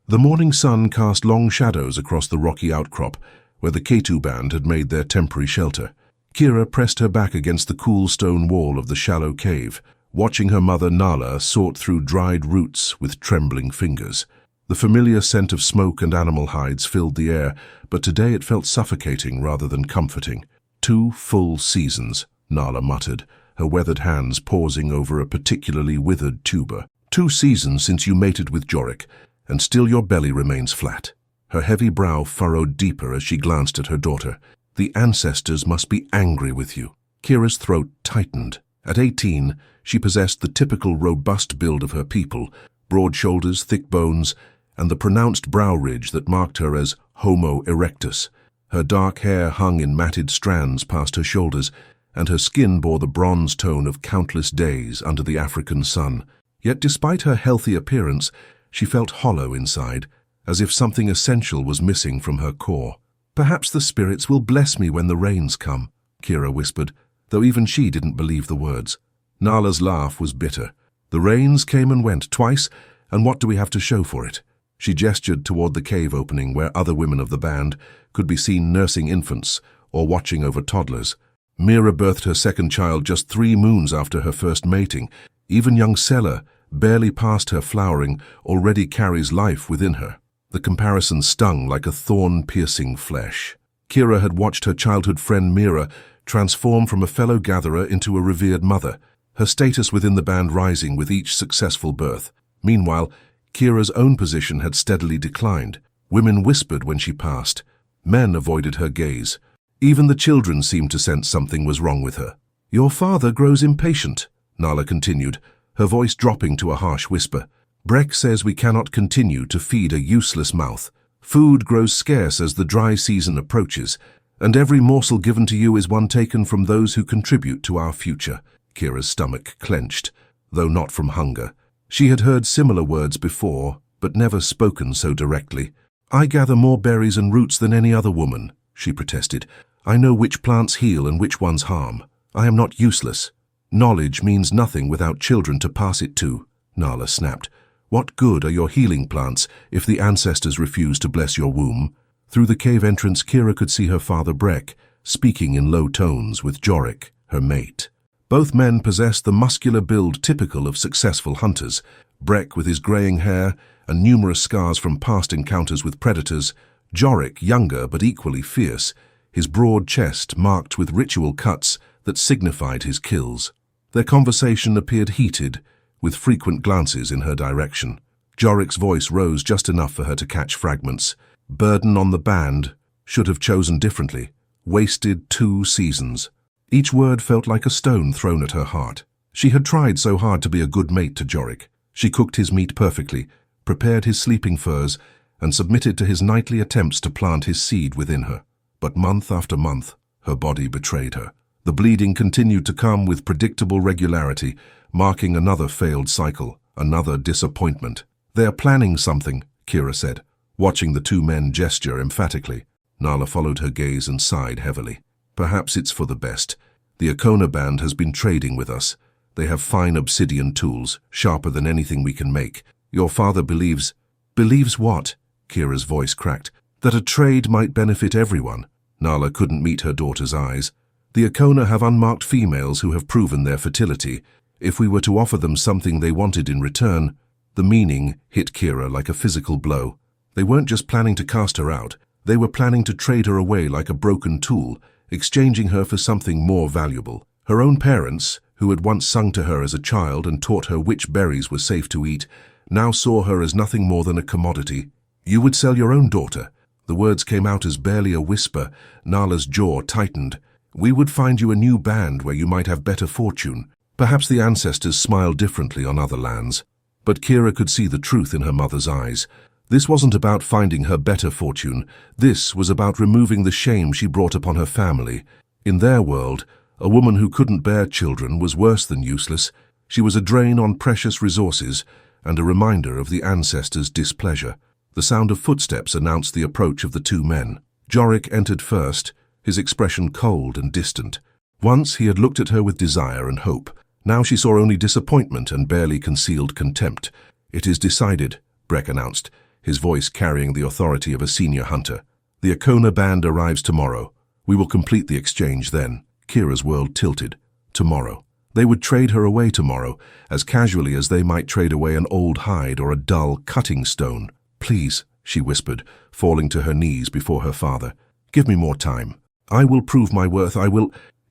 The morning sun cast long shadows across the rocky outcrop where the Ketu band had made their temporary shelter. Kira pressed her back against the cool stone wall of the shallow cave, watching her mother Nala sort through dried roots with trembling fingers. The familiar scent of smoke and animal hides filled the air, but today it felt suffocating rather than comforting. 2 full seasons, Nala muttered, her weathered hands pausing over a particularly withered tuber. 2 seasons since you mated with Jorik, and still your belly remains flat. Her heavy brow furrowed deeper as she glanced at her daughter. The ancestors must be angry with you. Kira's throat tightened. At 18, she possessed the typical robust build of her people, broad shoulders, thick bones, and the pronounced brow ridge that marked her as Homo erectus. Her dark hair hung in matted strands past her shoulders, and her skin bore the bronze tone of countless days under the African sun. Yet despite her healthy appearance, she felt hollow inside, as if something essential was missing from her core. "Perhaps the spirits will bless me when the rains come," Kira whispered, though even she didn't believe the words. Nala's laugh was bitter. "The rains came and went twice, and what do we have to show for it?" She gestured toward the cave opening where other women of the band could be seen nursing infants or watching over toddlers. Mira birthed her second child just 3 moons after her first mating. Even young Sela, barely past her flowering, already carries life within her. The comparison stung like a thorn-piercing flesh. Kira had watched her childhood friend Mira transform from a fellow gatherer into a revered mother, her status within the band rising with each successful birth. Meanwhile, Kira's own position had steadily declined. Women whispered when she passed. Men avoided her gaze. Even the children seemed to sense something was wrong with her. "Your father grows impatient," Nala continued, her voice dropping to a harsh whisper. "Breck says we cannot continue to feed a useless mouth. Food grows scarce as the dry season approaches, and every morsel given to you is one taken from those who contribute to our future." Kira's stomach clenched, though not from hunger. She had heard similar words before, but never spoken so directly. "I gather more berries and roots than any other woman," she protested. "I know which plants heal and which ones harm. I am not useless." "Knowledge means nothing without children to pass it to," Nala snapped. "What good are your healing plants if the ancestors refuse to bless your womb?" Through the cave entrance, Kira could see her father Breck, speaking in low tones with Jorik, her mate. Both men possessed the muscular build typical of successful hunters. Breck with his greying hair and numerous scars from past encounters with predators, Jorik younger but equally fierce, his broad chest marked with ritual cuts that signified his kills. Their conversation appeared heated, with frequent glances in her direction. Jorik's voice rose just enough for her to catch fragments. "Burden on the band. Should have chosen differently. Wasted 2 seasons." Each word felt like a stone thrown at her heart. She had tried so hard to be a good mate to Jorik. She cooked his meat perfectly, prepared his sleeping furs, and submitted to his nightly attempts to plant his seed within her. But month after month, her body betrayed her. The bleeding continued to come with predictable regularity, marking another failed cycle, another disappointment. "They are planning something," Kira said, watching the 2 men gesture emphatically. Nala followed her gaze and sighed heavily. "Perhaps it's for the best. The Akona band has been trading with us. They have fine obsidian tools, sharper than anything we can make. Your father believes—" "Believes what?" Kira's voice cracked. "That a trade might benefit everyone." Nala couldn't meet her daughter's eyes. "The Akona have unmarked females who have proven their fertility. If we were to offer them something they wanted in return—" The meaning hit Kira like a physical blow. They weren't just planning to cast her out. They were planning to trade her away like a broken tool, exchanging her for something more valuable. Her own parents, who had once sung to her as a child and taught her which berries were safe to eat, now saw her as nothing more than a commodity. "You would sell your own daughter?" The words came out as barely a whisper. Nala's jaw tightened. "We would find you a new band where you might have better fortune." Perhaps the ancestors smiled differently on other lands. But Kira could see the truth in her mother's eyes. This wasn't about finding her better fortune. This was about removing the shame she brought upon her family. In their world, a woman who couldn't bear children was worse than useless. She was a drain on precious resources and a reminder of the ancestors' displeasure. The sound of footsteps announced the approach of the 2 men. Jorik entered first, his expression cold and distant. Once he had looked at her with desire and hope. Now she saw only disappointment and barely concealed contempt. "It is decided," Breck announced. his voice carrying the authority of a senior hunter. "The Akona band arrives tomorrow. We will complete the exchange then." Kira's world tilted. Tomorrow. They would trade her away tomorrow, as casually as they might trade away an old hide or a dull cutting stone. "Please," she whispered, falling to her knees before her father. "Give me more time. I will prove my worth.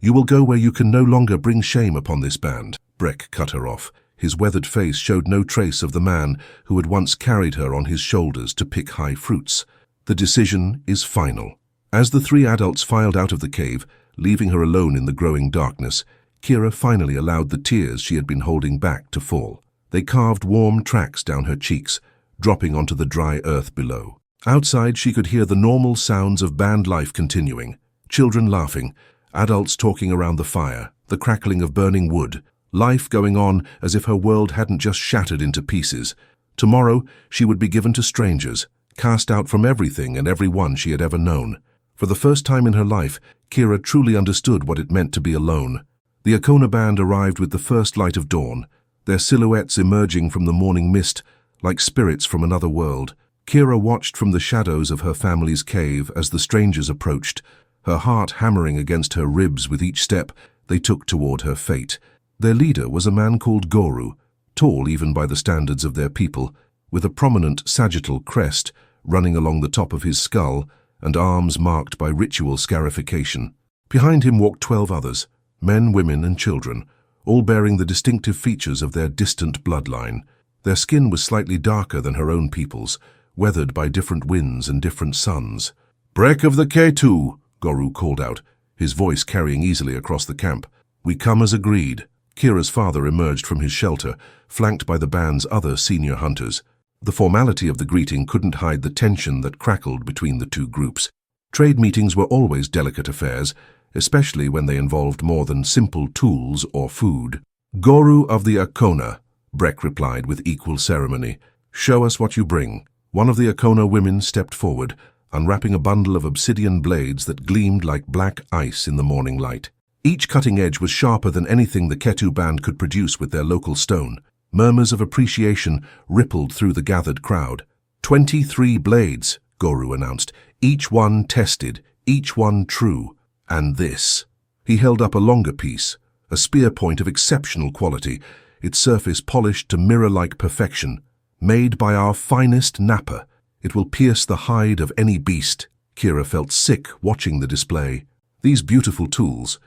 You will go where you can no longer bring shame upon this band." Breck cut her off. His weathered face showed no trace of the man who had once carried her on his shoulders to pick high fruits. "The decision is final." As the three adults filed out of the cave, leaving her alone in the growing darkness, Kira finally allowed the tears she had been holding back to fall. They carved warm tracks down her cheeks, dropping onto the dry earth below. Outside, she could hear the normal sounds of band life continuing. Children laughing, adults talking around the fire, the crackling of burning wood, life going on as if her world hadn't just shattered into pieces. Tomorrow, she would be given to strangers, cast out from everything and everyone she had ever known. For the first time in her life, Kira truly understood what it meant to be alone. The Akona band arrived with the first light of dawn, their silhouettes emerging from the morning mist like spirits from another world. Kira watched from the shadows of her family's cave as the strangers approached, her heart hammering against her ribs with each step they took toward her fate. Their leader was a man called Goru, tall even by the standards of their people, with a prominent sagittal crest running along the top of his skull and arms marked by ritual scarification. Behind him walked 12 others, men, women, and children, all bearing the distinctive features of their distant bloodline. Their skin was slightly darker than her own people's, weathered by different winds and different suns. "Breck of the K2, Goru called out, his voice carrying easily across the camp. "We come as agreed." Kira's father emerged from his shelter, flanked by the band's other senior hunters. The formality of the greeting couldn't hide the tension that crackled between the two groups. Trade meetings were always delicate affairs, especially when they involved more than simple tools or food. "Goru of the Akona," Breck replied with equal ceremony. "Show us what you bring." One of the Akona women stepped forward, unwrapping a bundle of obsidian blades that gleamed like black ice in the morning light. Each cutting edge was sharper than anything the Ketu band could produce with their local stone. Murmurs of appreciation rippled through the gathered crowd. 23 blades, Goru announced, each one tested, each one true. And this. He held up a longer piece, a spear point of exceptional quality, its surface polished to mirror-like perfection. "Made by our finest nappa. It will pierce the hide of any beast." Kira felt sick watching the display. These beautiful tools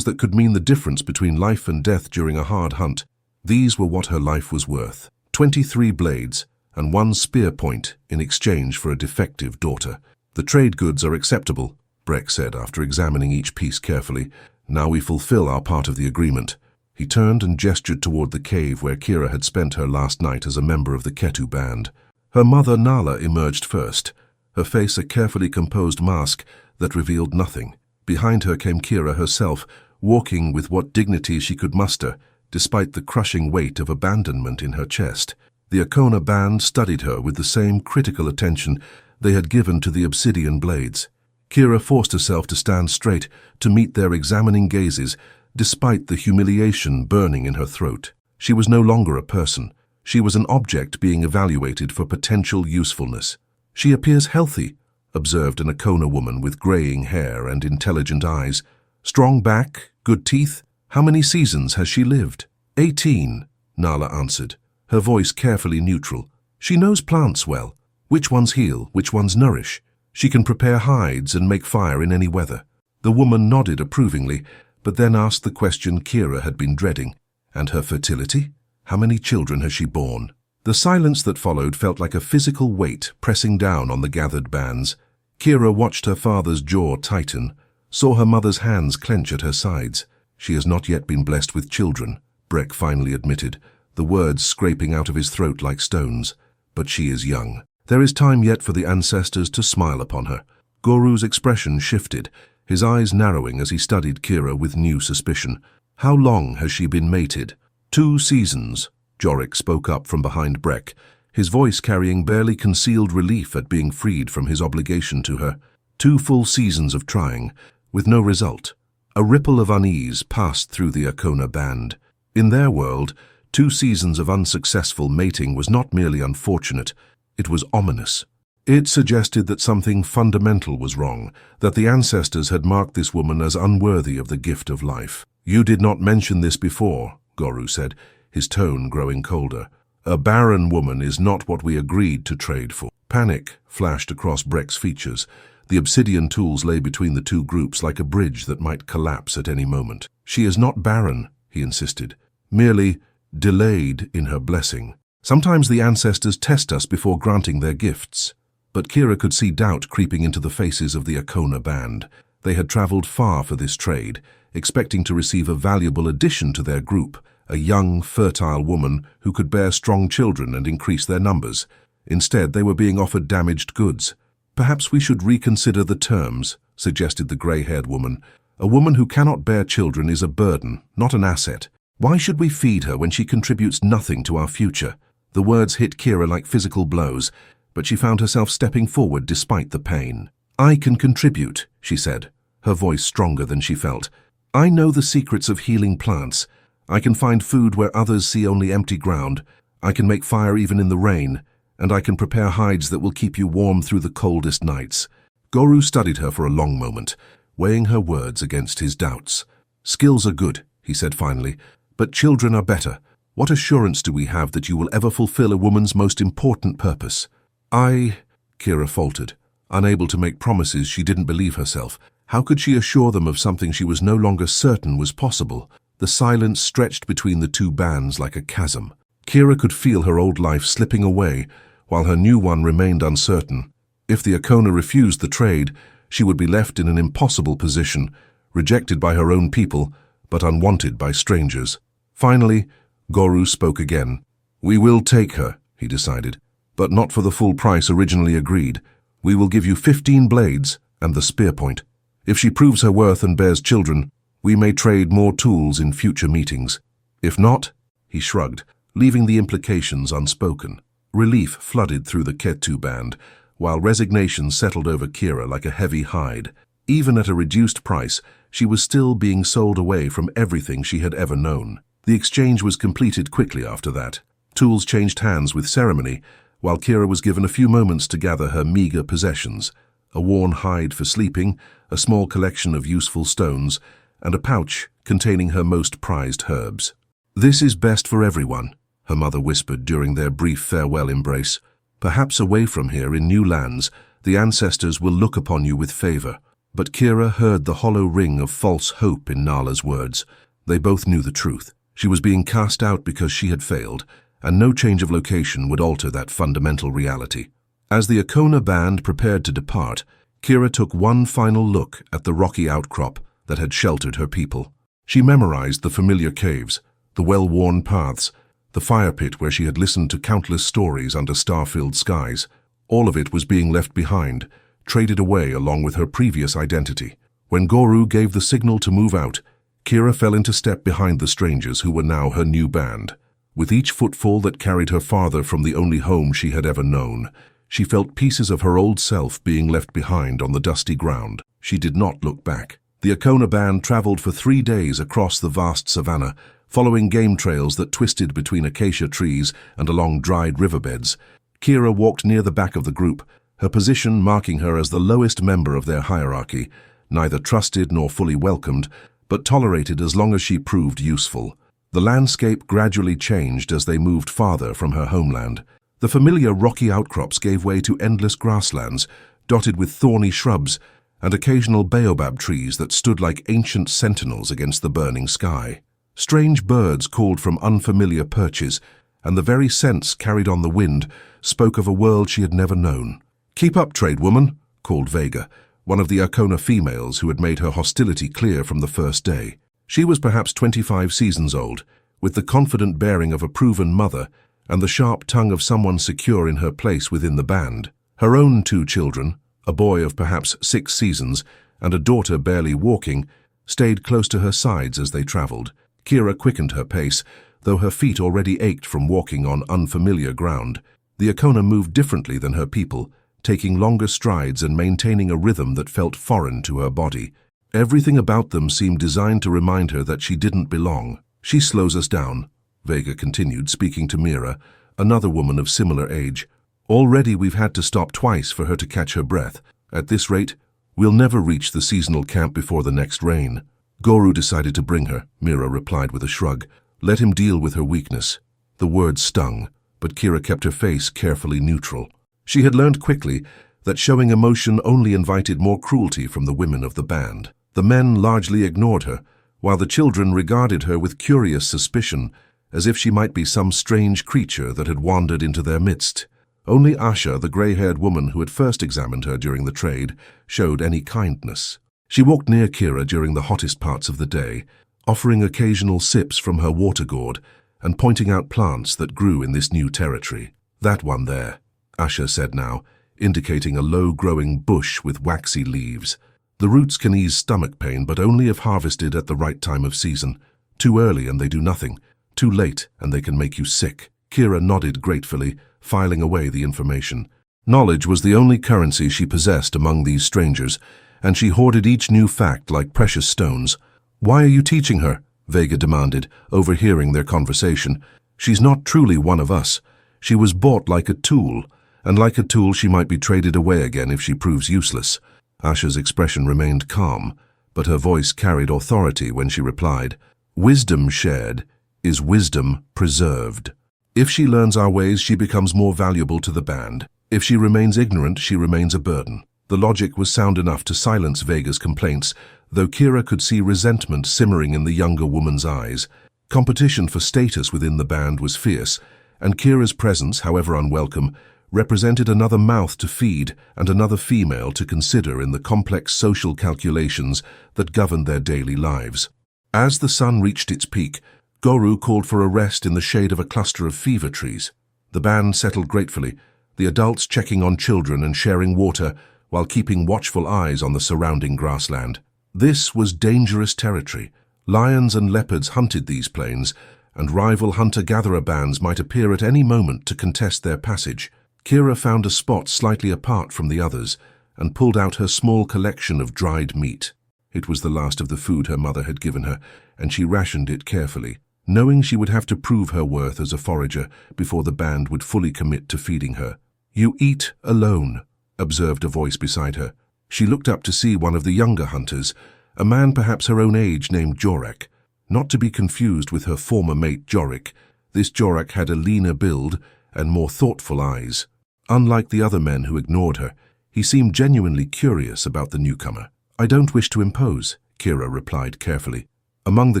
that could mean the difference between life and death during a hard hunt, these were what her life was worth. 23 blades and 1 spear point in exchange for a defective daughter. "The trade goods are acceptable," Breck said after examining each piece carefully. "Now we fulfill our part of the agreement." He turned and gestured toward the cave where Kira had spent her last night as a member of the Ketu band. Her mother Nala emerged first, her face a carefully composed mask that revealed nothing. Behind her came Kira herself, walking with what dignity she could muster, despite the crushing weight of abandonment in her chest. The Akona band studied her with the same critical attention they had given to the obsidian blades. Kira forced herself to stand straight to meet their examining gazes, despite the humiliation burning in her throat. She was no longer a person. She was an object being evaluated for potential usefulness. "She appears healthy," observed an Akona woman with graying hair and intelligent eyes. "Strong back, good teeth. How many seasons has she lived?" 18, Nala answered, her voice carefully neutral. "She knows plants well. Which ones heal, which ones nourish. She can prepare hides and make fire in any weather." The woman nodded approvingly, but then asked the question Kira had been dreading. "And her fertility? How many children has she borne?" The silence that followed felt like a physical weight pressing down on the gathered bands. Kira watched her father's jaw tighten, saw her mother's hands clench at her sides. "She has not yet been blessed with children," Breck finally admitted, the words scraping out of his throat like stones. "But she is young. There is time yet for the ancestors to smile upon her." Goru's expression shifted, his eyes narrowing as he studied Kira with new suspicion. "How long has she been mated?" 2 seasons, Jorik spoke up from behind Breck, his voice carrying barely concealed relief at being freed from his obligation to her. 2 full seasons of trying, with no result. A ripple of unease passed through the Akona band. In their world, 2 seasons of unsuccessful mating was not merely unfortunate, It was ominous. It suggested that something fundamental was wrong, that the ancestors had marked this woman as unworthy of the gift of life. "You did not mention this before," Goru said, his tone growing colder. "A barren woman is not what we agreed to trade for." Panic flashed across Breck's features. The obsidian tools lay between the two groups like a bridge that might collapse at any moment. "She is not barren," he insisted, "merely delayed in her blessing. Sometimes the ancestors test us before granting their gifts." But Kira could see doubt creeping into the faces of the Akona band. They had traveled far for this trade, expecting to receive a valuable addition to their group, a young, fertile woman who could bear strong children and increase their numbers. Instead, they were being offered damaged goods. "Perhaps we should reconsider the terms," suggested the grey-haired woman. "A woman who cannot bear children is a burden, not an asset. Why should we feed her when she contributes nothing to our future?" The words hit Kira like physical blows, but she found herself stepping forward despite the pain. "I can contribute," she said, her voice stronger than she felt. "I know the secrets of healing plants. I can find food where others see only empty ground. I can make fire even in the rain, and I can prepare hides that will keep you warm through the coldest nights." Goru studied her for a long moment, weighing her words against his doubts. "Skills are good," he said finally, "but children are better. What assurance do we have that you will ever fulfill a woman's most important purpose?" Kira faltered, unable to make promises she didn't believe herself. How could she assure them of something she was no longer certain was possible? The silence stretched between the two bands like a chasm. Kira could feel her old life slipping away, while her new one remained uncertain. If the Akona refused the trade, she would be left in an impossible position, rejected by her own people, but unwanted by strangers. Finally, Goru spoke again. "We will take her," he decided, "but not for the full price originally agreed. We will give you 15 blades and the spear point. If she proves her worth and bears children, we may trade more tools in future meetings. If not," he shrugged, leaving the implications unspoken. Relief flooded through the Ketu band, while resignation settled over Kira like a heavy hide. Even at a reduced price, she was still being sold away from everything she had ever known. The exchange was completed quickly after that. Tools changed hands with ceremony, while Kira was given a few moments to gather her meager possessions: a worn hide for sleeping, a small collection of useful stones, and a pouch containing her most prized herbs. "This is best for everyone," her mother whispered during their brief farewell embrace. "Perhaps away from here in new lands, the ancestors will look upon you with favor." But Kira heard the hollow ring of false hope in Nala's words. They both knew the truth. She was being cast out because she had failed, and no change of location would alter that fundamental reality. As the Akona band prepared to depart, Kira took one final look at the rocky outcrop that had sheltered her people. She memorized the familiar caves, the well-worn paths, the fire pit where she had listened to countless stories under star-filled skies. All of it was being left behind, traded away along with her previous identity. When Goru gave the signal to move out, Kira fell into step behind the strangers who were now her new band. With each footfall that carried her farther from the only home she had ever known, she felt pieces of her old self being left behind on the dusty ground. She did not look back. The Akona band traveled for 3 days across the vast savanna, following game trails that twisted between acacia trees and along dried riverbeds. Kira walked near the back of the group, her position marking her as the lowest member of their hierarchy, neither trusted nor fully welcomed, but tolerated as long as she proved useful. The landscape gradually changed as they moved farther from her homeland. The familiar rocky outcrops gave way to endless grasslands, dotted with thorny shrubs, and occasional baobab trees that stood like ancient sentinels against the burning sky. Strange birds called from unfamiliar perches, and the very scents carried on the wind spoke of a world she had never known. "Keep up, trade woman," called Vega, one of the Akona females who had made her hostility clear from the first day. She was perhaps 25 seasons old, with the confident bearing of a proven mother and the sharp tongue of someone secure in her place within the band. Her own 2 children, a boy of perhaps 6 seasons and a daughter barely walking, stayed close to her sides as they traveled. Kira quickened her pace, though her feet already ached from walking on unfamiliar ground. The Akona moved differently than her people, taking longer strides and maintaining a rhythm that felt foreign to her body. Everything about them seemed designed to remind her that she didn't belong. "She slows us down," Vega continued, speaking to Mira, another woman of similar age. Already we've had to stop twice for her to catch her breath. At this rate, we'll never reach the seasonal camp before the next rain. Guru decided to bring her, Mira replied with a shrug. Let him deal with her weakness. The words stung, but Kira kept her face carefully neutral. She had learned quickly that showing emotion only invited more cruelty from the women of the band. The men largely ignored her, while the children regarded her with curious suspicion, as if she might be some strange creature that had wandered into their midst. Only Asha, the grey-haired woman who had first examined her during the trade, showed any kindness. She walked near Kira during the hottest parts of the day, offering occasional sips from her water gourd and pointing out plants that grew in this new territory. That one there, Asha said now, indicating a low-growing bush with waxy leaves. The roots can ease stomach pain, but only if harvested at the right time of season. Too early and they do nothing. Too late and they can make you sick. Kira nodded gratefully, filing away the information. Knowledge was the only currency she possessed among these strangers, and she hoarded each new fact like precious stones. Why are you teaching her? Vega demanded, overhearing their conversation. She's not truly one of us. She was bought like a tool, and like a tool she might be traded away again if she proves useless. Asha's expression remained calm, but her voice carried authority when she replied, Wisdom shared is wisdom preserved. If she learns our ways, she becomes more valuable to the band. If she remains ignorant, she remains a burden. The logic was sound enough to silence Vega's complaints, though Kira could see resentment simmering in the younger woman's eyes. Competition for status within the band was fierce, and Kira's presence, however unwelcome, represented another mouth to feed and another female to consider in the complex social calculations that governed their daily lives. As the sun reached its peak, Guru called for a rest in the shade of a cluster of fever trees. The band settled gratefully, the adults checking on children and sharing water while keeping watchful eyes on the surrounding grassland. This was dangerous territory. Lions and leopards hunted these plains, and rival hunter-gatherer bands might appear at any moment to contest their passage. Kira found a spot slightly apart from the others and pulled out her small collection of dried meat. It was the last of the food her mother had given her, and she rationed it carefully, knowing she would have to prove her worth as a forager before the band would fully commit to feeding her. You eat alone, observed a voice beside her. She looked up to see one of the younger hunters, a man perhaps her own age named Jorak. Not to be confused with her former mate Jorik, this Jorak had a leaner build and more thoughtful eyes. Unlike the other men who ignored her, he seemed genuinely curious about the newcomer. I don't wish to impose, Kira replied carefully. Among the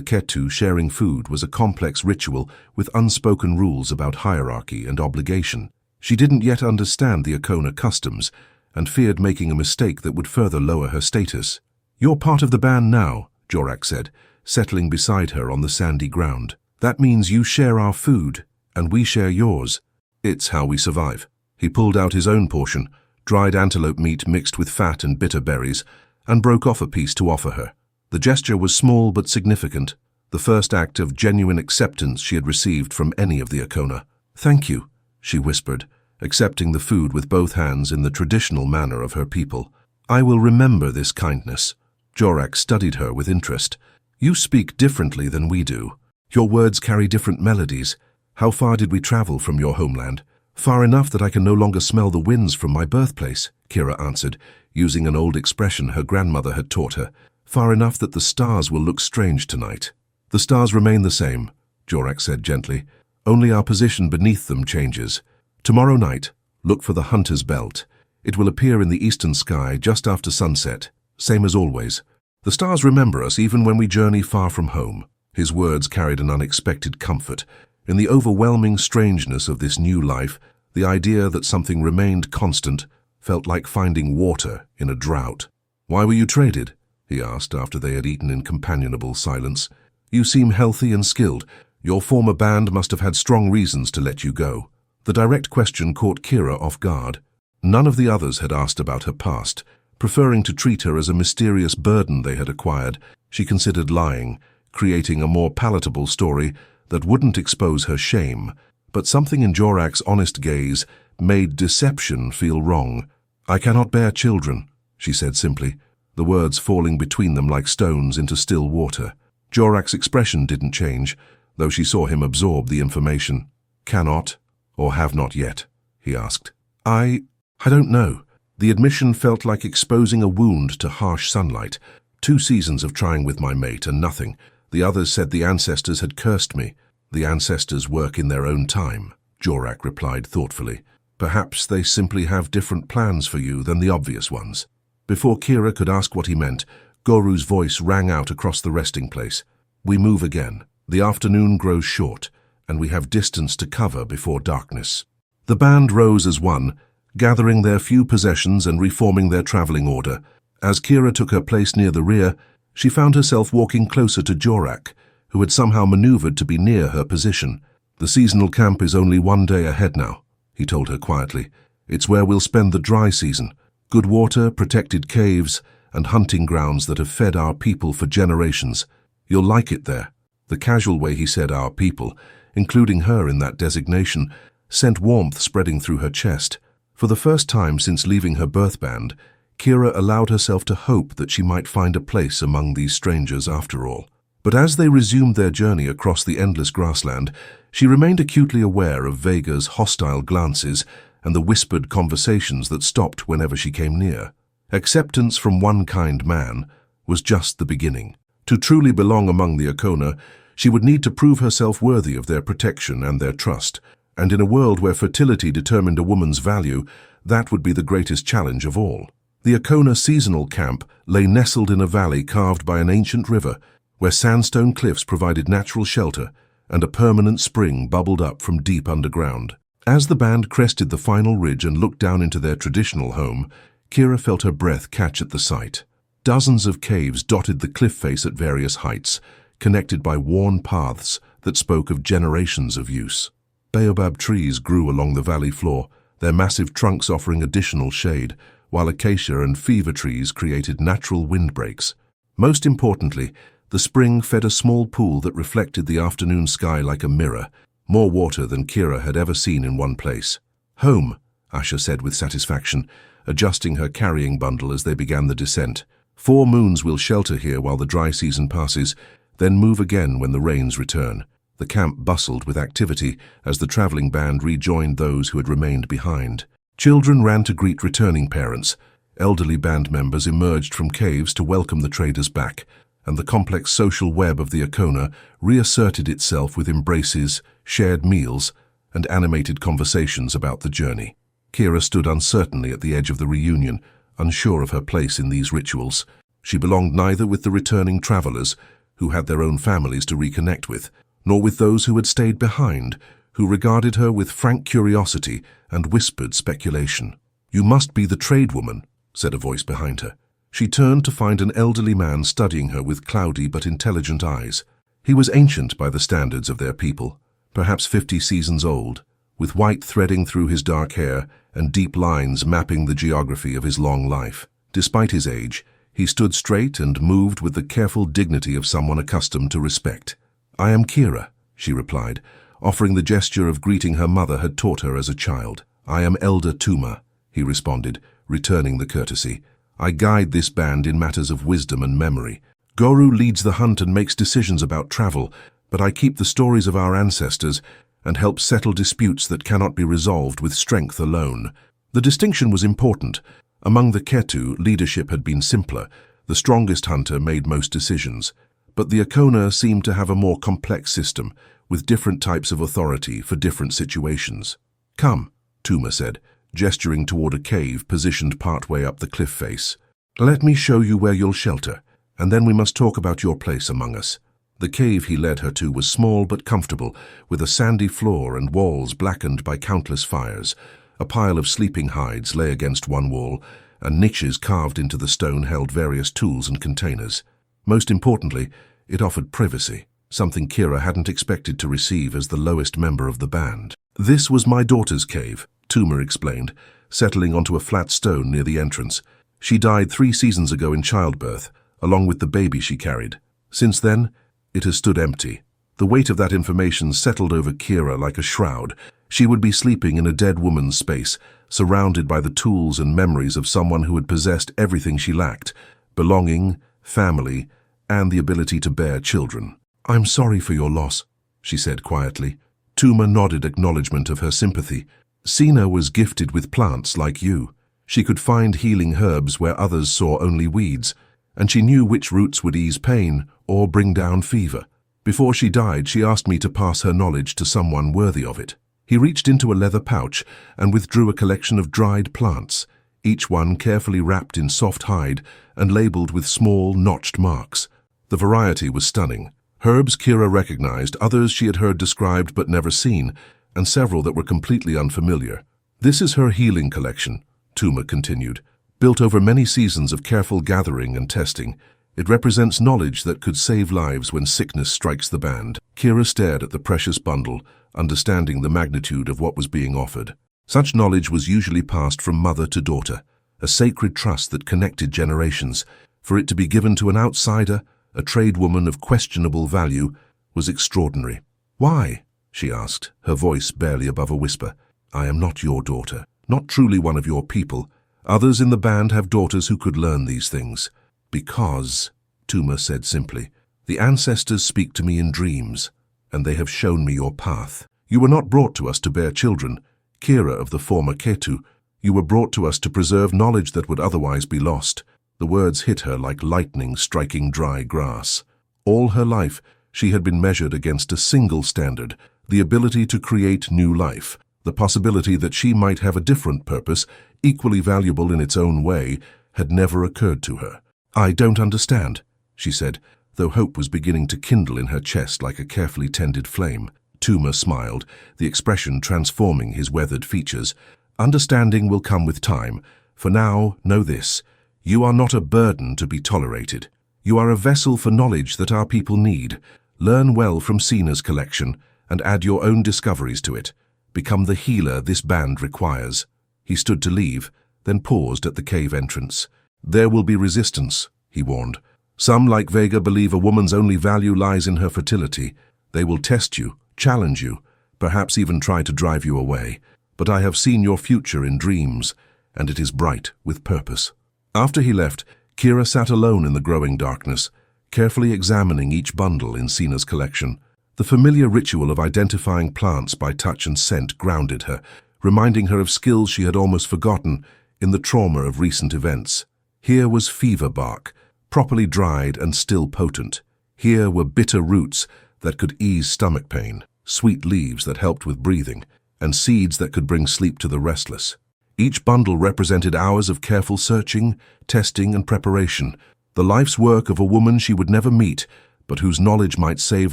Ketu, sharing food was a complex ritual with unspoken rules about hierarchy and obligation. She didn't yet understand the Akona customs and feared making a mistake that would further lower her status. You're part of the band now, Jorak said, settling beside her on the sandy ground. That means you share our food, and we share yours. It's how we survive. He pulled out his own portion, dried antelope meat mixed with fat and bitter berries, and broke off a piece to offer her. The gesture was small but significant, the first act of genuine acceptance she had received from any of the Akona. Thank you, she whispered, accepting the food with both hands in the traditional manner of her people. I will remember this kindness. Jorak studied her with interest. You speak differently than we do. Your words carry different melodies. How far did we travel from your homeland? Far enough that I can no longer smell the winds from my birthplace, Kira answered, using an old expression her grandmother had taught her. Far enough that the stars will look strange tonight. The stars remain the same, Jorak said gently. Only our position beneath them changes. Tomorrow night, look for the Hunter's Belt. It will appear in the eastern sky just after sunset, same as always. The stars remember us even when we journey far from home. His words carried an unexpected comfort. In the overwhelming strangeness of this new life, the idea that something remained constant felt like finding water in a drought. Why were you traded? He asked after they had eaten in companionable silence. You seem healthy and skilled. Your former band must have had strong reasons to let you go. The direct question caught Kira off guard. None of the others had asked about her past. Preferring to treat her as a mysterious burden they had acquired, she considered lying, creating a more palatable story that wouldn't expose her shame. But something in Jorak's honest gaze made deception feel wrong. I cannot bear children, she said simply, the words falling between them like stones into still water. Jorak's expression didn't change, though she saw him absorb the information. Cannot, or have not yet? He asked. I don't know. The admission felt like exposing a wound to harsh sunlight. 2 seasons of trying with my mate and nothing. The others said the ancestors had cursed me. The ancestors work in their own time, Jorak replied thoughtfully. Perhaps they simply have different plans for you than the obvious ones. Before Kira could ask what he meant, Goru's voice rang out across the resting place. We move again. The afternoon grows short, and we have distance to cover before darkness. The band rose as one, gathering their few possessions and reforming their traveling order. As Kira took her place near the rear, she found herself walking closer to Jorak, who had somehow maneuvered to be near her position. The seasonal camp is only 1 day ahead now, he told her quietly. It's where we'll spend the dry season. Good water, protected caves, and hunting grounds that have fed our people for generations. You'll like it there. The casual way he said our people, including her in that designation, sent warmth spreading through her chest. For the first time since leaving her birth band, Kira allowed herself to hope that she might find a place among these strangers after all. But as they resumed their journey across the endless grassland, she remained acutely aware of Vega's hostile glances and the whispered conversations that stopped whenever she came near. Acceptance from one kind man was just the beginning. To truly belong among the Okona, she would need to prove herself worthy of their protection and their trust, and in a world where fertility determined a woman's value, that would be the greatest challenge of all. The Okona seasonal camp lay nestled in a valley carved by an ancient river, where sandstone cliffs provided natural shelter and a permanent spring bubbled up from deep underground. As the band crested the final ridge and looked down into their traditional home, Kira felt her breath catch at the sight. Dozens of caves dotted the cliff face at various heights, connected by worn paths that spoke of generations of use. Baobab trees grew along the valley floor, their massive trunks offering additional shade, while acacia and fever trees created natural windbreaks. Most importantly, the spring fed a small pool that reflected the afternoon sky like a mirror, more water than Kira had ever seen in one place. Home, Asha said with satisfaction, adjusting her carrying bundle as they began the descent. 4 moons will shelter here while the dry season passes, then move again when the rains return. The camp bustled with activity as the traveling band rejoined those who had remained behind. Children ran to greet returning parents. Elderly band members emerged from caves to welcome the traders back, and the complex social web of the Okona reasserted itself with embraces, shared meals, and animated conversations about the journey. Kira stood uncertainly at the edge of the reunion, unsure of her place in these rituals. She belonged neither with the returning travelers, who had their own families to reconnect with, nor with those who had stayed behind, who regarded her with frank curiosity and whispered speculation. "You must be the trade woman," said a voice behind her. She turned to find an elderly man studying her with cloudy but intelligent eyes. He was ancient by the standards of their people, perhaps 50 seasons old, with white threading through his dark hair and deep lines mapping the geography of his long life. Despite his age, he stood straight and moved with the careful dignity of someone accustomed to respect. "I am Kira," she replied, offering the gesture of greeting her mother had taught her as a child. "I am Elder Tuma," he responded, returning the courtesy. "I guide this band in matters of wisdom and memory. Goru leads the hunt and makes decisions about travel, but I keep the stories of our ancestors and help settle disputes that cannot be resolved with strength alone." The distinction was important. Among the Ketu, leadership had been simpler. The strongest hunter made most decisions. But the Okona seemed to have a more complex system, with different types of authority for different situations. "Come," Tuma said, gesturing toward a cave positioned partway up the cliff face. "Let me show you where you'll shelter, and then we must talk about your place among us." The cave he led her to was small but comfortable, with a sandy floor and walls blackened by countless fires. A pile of sleeping hides lay against one wall, and niches carved into the stone held various tools and containers. Most importantly, it offered privacy, something Kira hadn't expected to receive as the lowest member of the band. "This was my daughter's cave," Tuma explained, settling onto a flat stone near the entrance. "She died 3 seasons ago in childbirth, along with the baby she carried. Since then, it has stood empty." The weight of that information settled over Kira like a shroud. She would be sleeping in a dead woman's space, surrounded by the tools and memories of someone who had possessed everything she lacked: belonging, family, and the ability to bear children. "I'm sorry for your loss," she said quietly. Tuma nodded acknowledgement of her sympathy. Sina was gifted with plants like you. She could find healing herbs where others saw only weeds, and she knew which roots would ease pain or bring down fever. Before she died, she asked me to pass her knowledge to someone worthy of it. He reached into a leather pouch and withdrew a collection of dried plants, each one carefully wrapped in soft hide and labeled with small, notched marks. The variety was stunning. Herbs Kira recognized, others she had heard described but never seen, and several that were completely unfamiliar. "This is her healing collection," Tuma continued, "built over many seasons of careful gathering and testing. It represents knowledge that could save lives when sickness strikes the band." Kira stared at the precious bundle, understanding the magnitude of what was being offered. Such knowledge was usually passed from mother to daughter, a sacred trust that connected generations. For it to be given to an outsider, a tradeswoman of questionable value, was extraordinary. "Why?" she asked, her voice barely above a whisper. "I am not your daughter, not truly one of your people. Others in the band have daughters who could learn these things." "Because," Tuma said simply, "the ancestors speak to me in dreams, and they have shown me your path. You were not brought to us to bear children, Kira of the former Ketu. You were brought to us to preserve knowledge that would otherwise be lost." The words hit her like lightning striking dry grass. All her life, she had been measured against a single standard, the ability to create new life. The possibility that she might have a different purpose, equally valuable in its own way, had never occurred to her. "I don't understand," she said, though hope was beginning to kindle in her chest like a carefully tended flame. Tuma smiled, the expression transforming his weathered features. "Understanding will come with time. For now, know this. You are not a burden to be tolerated. You are a vessel for knowledge that our people need. Learn well from Sina's collection and add your own discoveries to it. Become the healer this band requires." He stood to leave, then paused at the cave entrance. "There will be resistance," he warned. "Some, like Vega, believe a woman's only value lies in her fertility. They will test you, challenge you, perhaps even try to drive you away. But I have seen your future in dreams, and it is bright with purpose." After he left, Kira sat alone in the growing darkness, carefully examining each bundle in Sina's collection. The familiar ritual of identifying plants by touch and scent grounded her, reminding her of skills she had almost forgotten in the trauma of recent events. Here was fever bark, properly dried and still potent. Here were bitter roots that could ease stomach pain, sweet leaves that helped with breathing, and seeds that could bring sleep to the restless. Each bundle represented hours of careful searching, testing, and preparation, the life's work of a woman she would never meet, but whose knowledge might save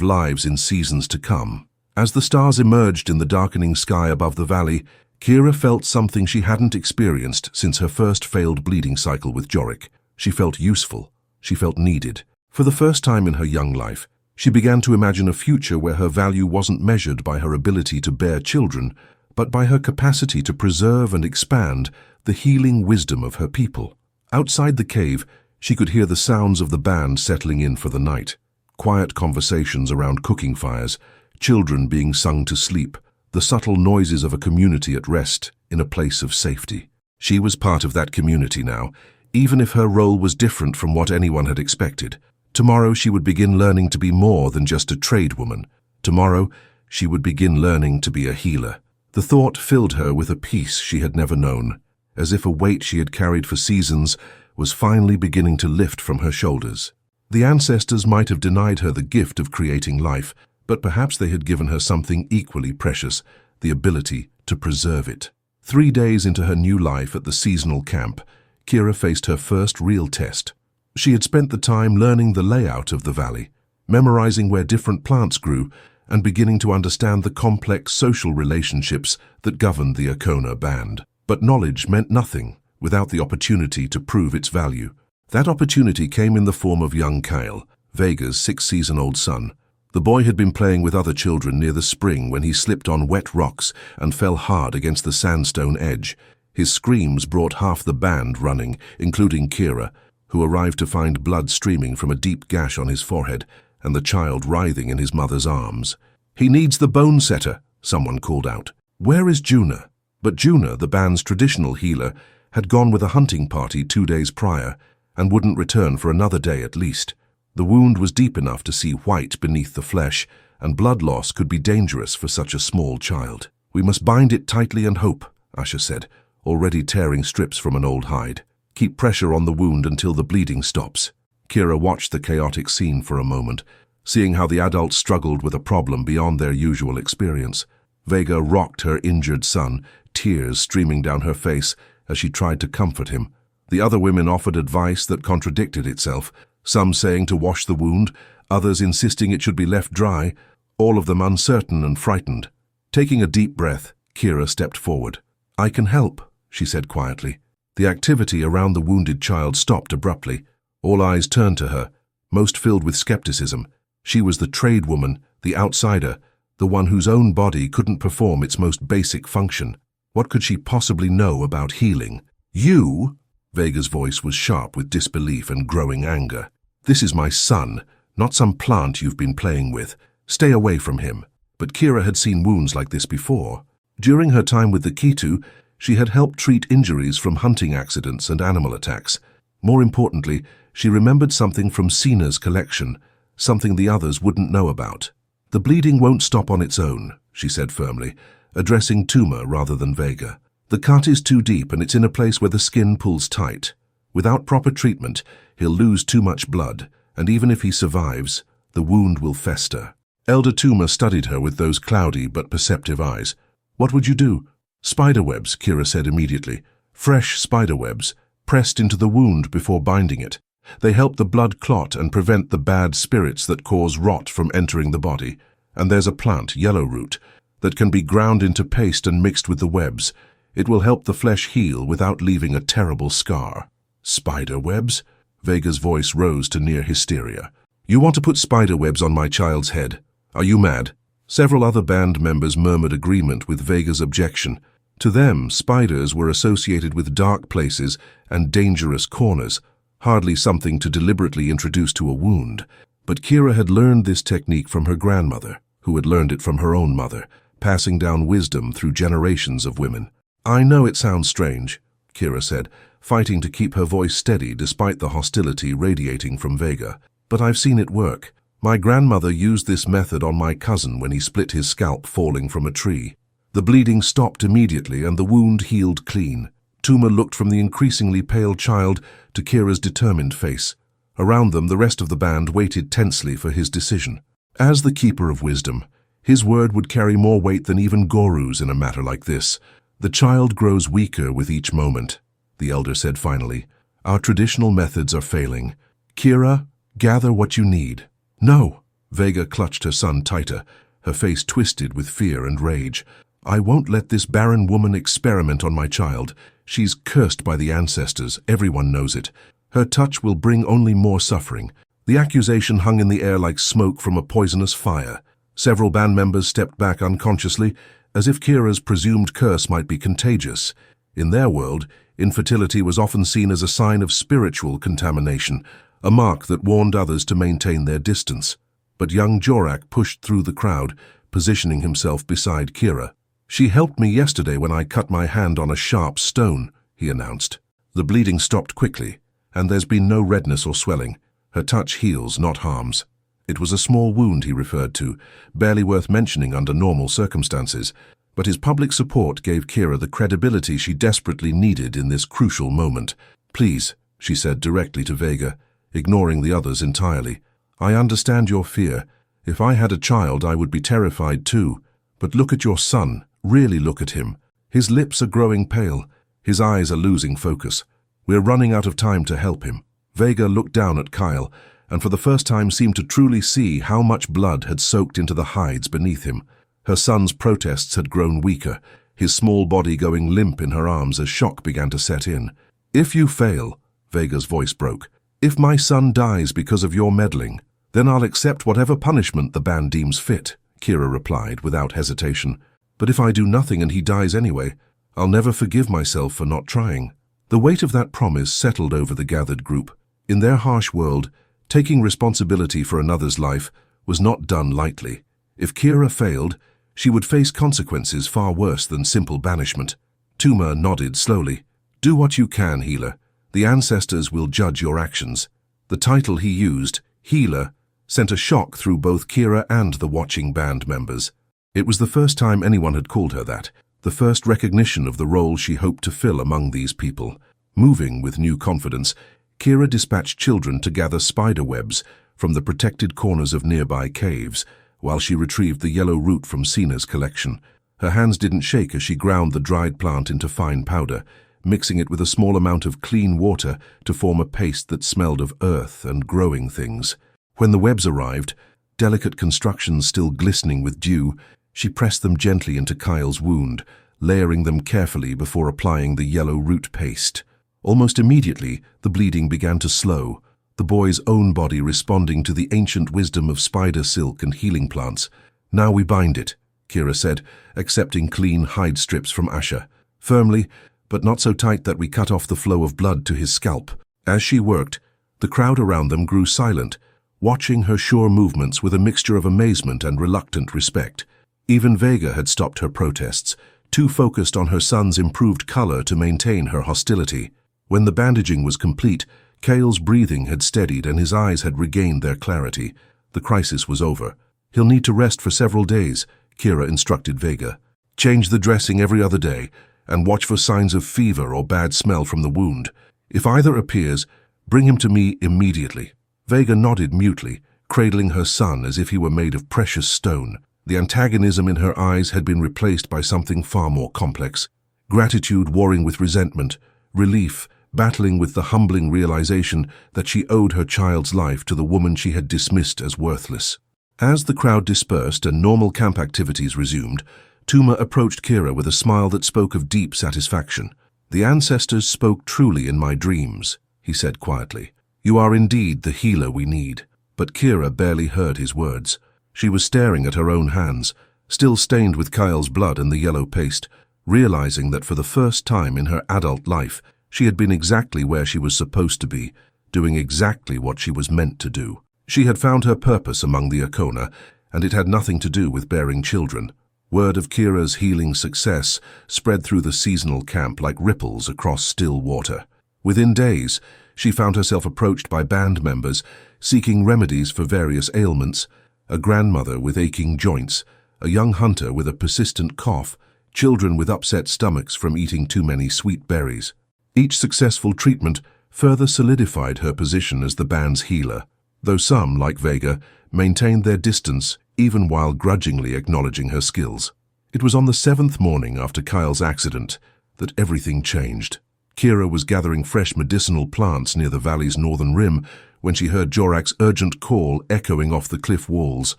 lives in seasons to come. As the stars emerged in the darkening sky above the valley, Kira felt something she hadn't experienced since her first failed bleeding cycle with Jorik. She felt useful. She felt needed. For the first time in her young life, she began to imagine a future where her value wasn't measured by her ability to bear children, but by her capacity to preserve and expand the healing wisdom of her people. Outside the cave, she could hear the sounds of the band settling in for the night. Quiet conversations around cooking fires, children being sung to sleep, the subtle noises of a community at rest in a place of safety. She was part of that community now, even if her role was different from what anyone had expected. Tomorrow she would begin learning to be more than just a tradeswoman. Tomorrow she would begin learning to be a healer. The thought filled her with a peace she had never known, as if a weight she had carried for seasons was finally beginning to lift from her shoulders. The ancestors might have denied her the gift of creating life, but perhaps they had given her something equally precious, the ability to preserve it. 3 days into her new life at the seasonal camp, Kira faced her first real test. She had spent the time learning the layout of the valley, memorizing where different plants grew, and beginning to understand the complex social relationships that governed the Akona band. But knowledge meant nothing without the opportunity to prove its value. That opportunity came in the form of young Kyle, Vega's 6-season-old son. The boy had been playing with other children near the spring when he slipped on wet rocks and fell hard against the sandstone edge. His screams brought half the band running, including Kira, who arrived to find blood streaming from a deep gash on his forehead and the child writhing in his mother's arms. "He needs the bone setter," someone called out. "Where is Juna?" But Juna, the band's traditional healer, had gone with a hunting party 2 days prior and wouldn't return for another day at least. The wound was deep enough to see white beneath the flesh, and blood loss could be dangerous for such a small child. We must bind it tightly and hope, Asher said, already tearing strips from an old hide. Keep pressure on the wound until the bleeding stops. Kira watched the chaotic scene for a moment, seeing how the adults struggled with a problem beyond their usual experience. Vega rocked her injured son, tears streaming down her face as she tried to comfort him. The other women offered advice that contradicted itself, some saying to wash the wound, others insisting it should be left dry, all of them uncertain and frightened. Taking a deep breath, Kira stepped forward. "I can help," she said quietly. The activity around the wounded child stopped abruptly. All eyes turned to her, most filled with skepticism. She was the trade woman, the outsider, the one whose own body couldn't perform its most basic function. What could she possibly know about healing? "You?" Vega's voice was sharp with disbelief and growing anger. "This is my son, not some plant you've been playing with. Stay away from him." But Kira had seen wounds like this before. During her time with the Ketu, she had helped treat injuries from hunting accidents and animal attacks. More importantly, she remembered something from Sina's collection, something the others wouldn't know about. "The bleeding won't stop on its own," she said firmly, addressing Tuma rather than Vega. "The cut is too deep and it's in a place where the skin pulls tight. Without proper treatment, he'll lose too much blood, and even if he survives, the wound will fester." Elder Tuma studied her with those cloudy but perceptive eyes. "What would you do?" "Spiderwebs," Kira said immediately. "Fresh spiderwebs, pressed into the wound before binding it. They help the blood clot and prevent the bad spirits that cause rot from entering the body. And there's a plant, yellow root, that can be ground into paste and mixed with the webs. It will help the flesh heal without leaving a terrible scar." "Spiderwebs?" Vega's voice rose to near hysteria. "You want to put spiderwebs on my child's head? Are you mad?" Several other band members murmured agreement with Vega's objection. To them, spiders were associated with dark places and dangerous corners, hardly something to deliberately introduce to a wound. But Kira had learned this technique from her grandmother, who had learned it from her own mother, passing down wisdom through generations of women. "I know it sounds strange," Kira said, fighting to keep her voice steady despite the hostility radiating from Vega. "But I've seen it work. My grandmother used this method on my cousin when he split his scalp falling from a tree. The bleeding stopped immediately and the wound healed clean." Tuma looked from the increasingly pale child to Kira's determined face. Around them, the rest of the band waited tensely for his decision. As the keeper of wisdom, his word would carry more weight than even Goru's in a matter like this. "The child grows weaker with each moment," the elder said finally. "Our traditional methods are failing. Kira, gather what you need." "No!" Vega clutched her son tighter, her face twisted with fear and rage. "I won't let this barren woman experiment on my child. She's cursed by the ancestors, everyone knows it. Her touch will bring only more suffering." The accusation hung in the air like smoke from a poisonous fire. Several band members stepped back unconsciously, as if Kira's presumed curse might be contagious. In their world, infertility was often seen as a sign of spiritual contamination, a mark that warned others to maintain their distance. But young Jorak pushed through the crowd, positioning himself beside Kira. "She helped me yesterday when I cut my hand on a sharp stone," he announced. "The bleeding stopped quickly, and there's been no redness or swelling. Her touch heals, not harms." It was a small wound he referred to, barely worth mentioning under normal circumstances, but his public support gave Kira the credibility she desperately needed in this crucial moment. "Please," she said directly to Vega, ignoring the others entirely. "I understand your fear. If I had a child, I would be terrified too. But look at your son. Really look at him. His lips are growing pale. His eyes are losing focus. We're running out of time to help him." Vega looked down at Kyle, and for the first time seemed to truly see how much blood had soaked into the hides beneath him. Her son's protests had grown weaker, his small body going limp in her arms as shock began to set in. "If you fail," Vega's voice broke, "if my son dies because of your meddling, then I'll accept whatever punishment the band deems fit," Kira replied without hesitation. "But if I do nothing and he dies anyway, I'll never forgive myself for not trying." The weight of that promise settled over the gathered group. In their harsh world, taking responsibility for another's life was not done lightly. If Kira failed, she would face consequences far worse than simple banishment. Tuma nodded slowly. "Do what you can, healer. The ancestors will judge your actions." The title he used, healer, sent a shock through both Kira and the watching band members. It was the first time anyone had called her that, the first recognition of the role she hoped to fill among these people. Moving with new confidence, Kira dispatched children to gather spider webs from the protected corners of nearby caves, while she retrieved the yellow root from Sina's collection. Her hands didn't shake as she ground the dried plant into fine powder, mixing it with a small amount of clean water to form a paste that smelled of earth and growing things. When the webs arrived, delicate constructions still glistening with dew, she pressed them gently into Kyle's wound, layering them carefully before applying the yellow root paste. Almost immediately, the bleeding began to slow, the boy's own body responding to the ancient wisdom of spider silk and healing plants. "Now we bind it," Kira said, accepting clean hide strips from Asher. Firmly, but not so tight that we cut off the flow of blood to his scalp. As she worked, the crowd around them grew silent, watching her sure movements with a mixture of amazement and reluctant respect. Even Vega had stopped her protests, too focused on her son's improved color to maintain her hostility. When the bandaging was complete, Kale's breathing had steadied and his eyes had regained their clarity. The crisis was over. "He'll need to rest for several days," Kira instructed Vega. "Change the dressing every other day, and watch for signs of fever or bad smell from the wound. If either appears, bring him to me immediately." Vega nodded mutely, cradling her son as if he were made of precious stone. The antagonism in her eyes had been replaced by something far more complex. Gratitude warring with resentment, relief battling with the humbling realization that she owed her child's life to the woman she had dismissed as worthless. As the crowd dispersed and normal camp activities resumed, Tuma approached Kira with a smile that spoke of deep satisfaction. "The ancestors spoke truly in my dreams," he said quietly. "You are indeed the healer we need." But Kira barely heard his words. She was staring at her own hands, still stained with Kyle's blood and the yellow paste, realizing that for the first time in her adult life, she had been exactly where she was supposed to be, doing exactly what she was meant to do. She had found her purpose among the Akona, and it had nothing to do with bearing children. Word of Kira's healing success spread through the seasonal camp like ripples across still water. Within days, she found herself approached by band members seeking remedies for various ailments: a grandmother with aching joints, a young hunter with a persistent cough, children with upset stomachs from eating too many sweet berries. Each successful treatment further solidified her position as the band's healer, though some, like Vega, maintained their distance even while grudgingly acknowledging her skills. It was on the 7th morning after Kyle's accident that everything changed. Kira was gathering fresh medicinal plants near the valley's northern rim when she heard Jorak's urgent call echoing off the cliff walls.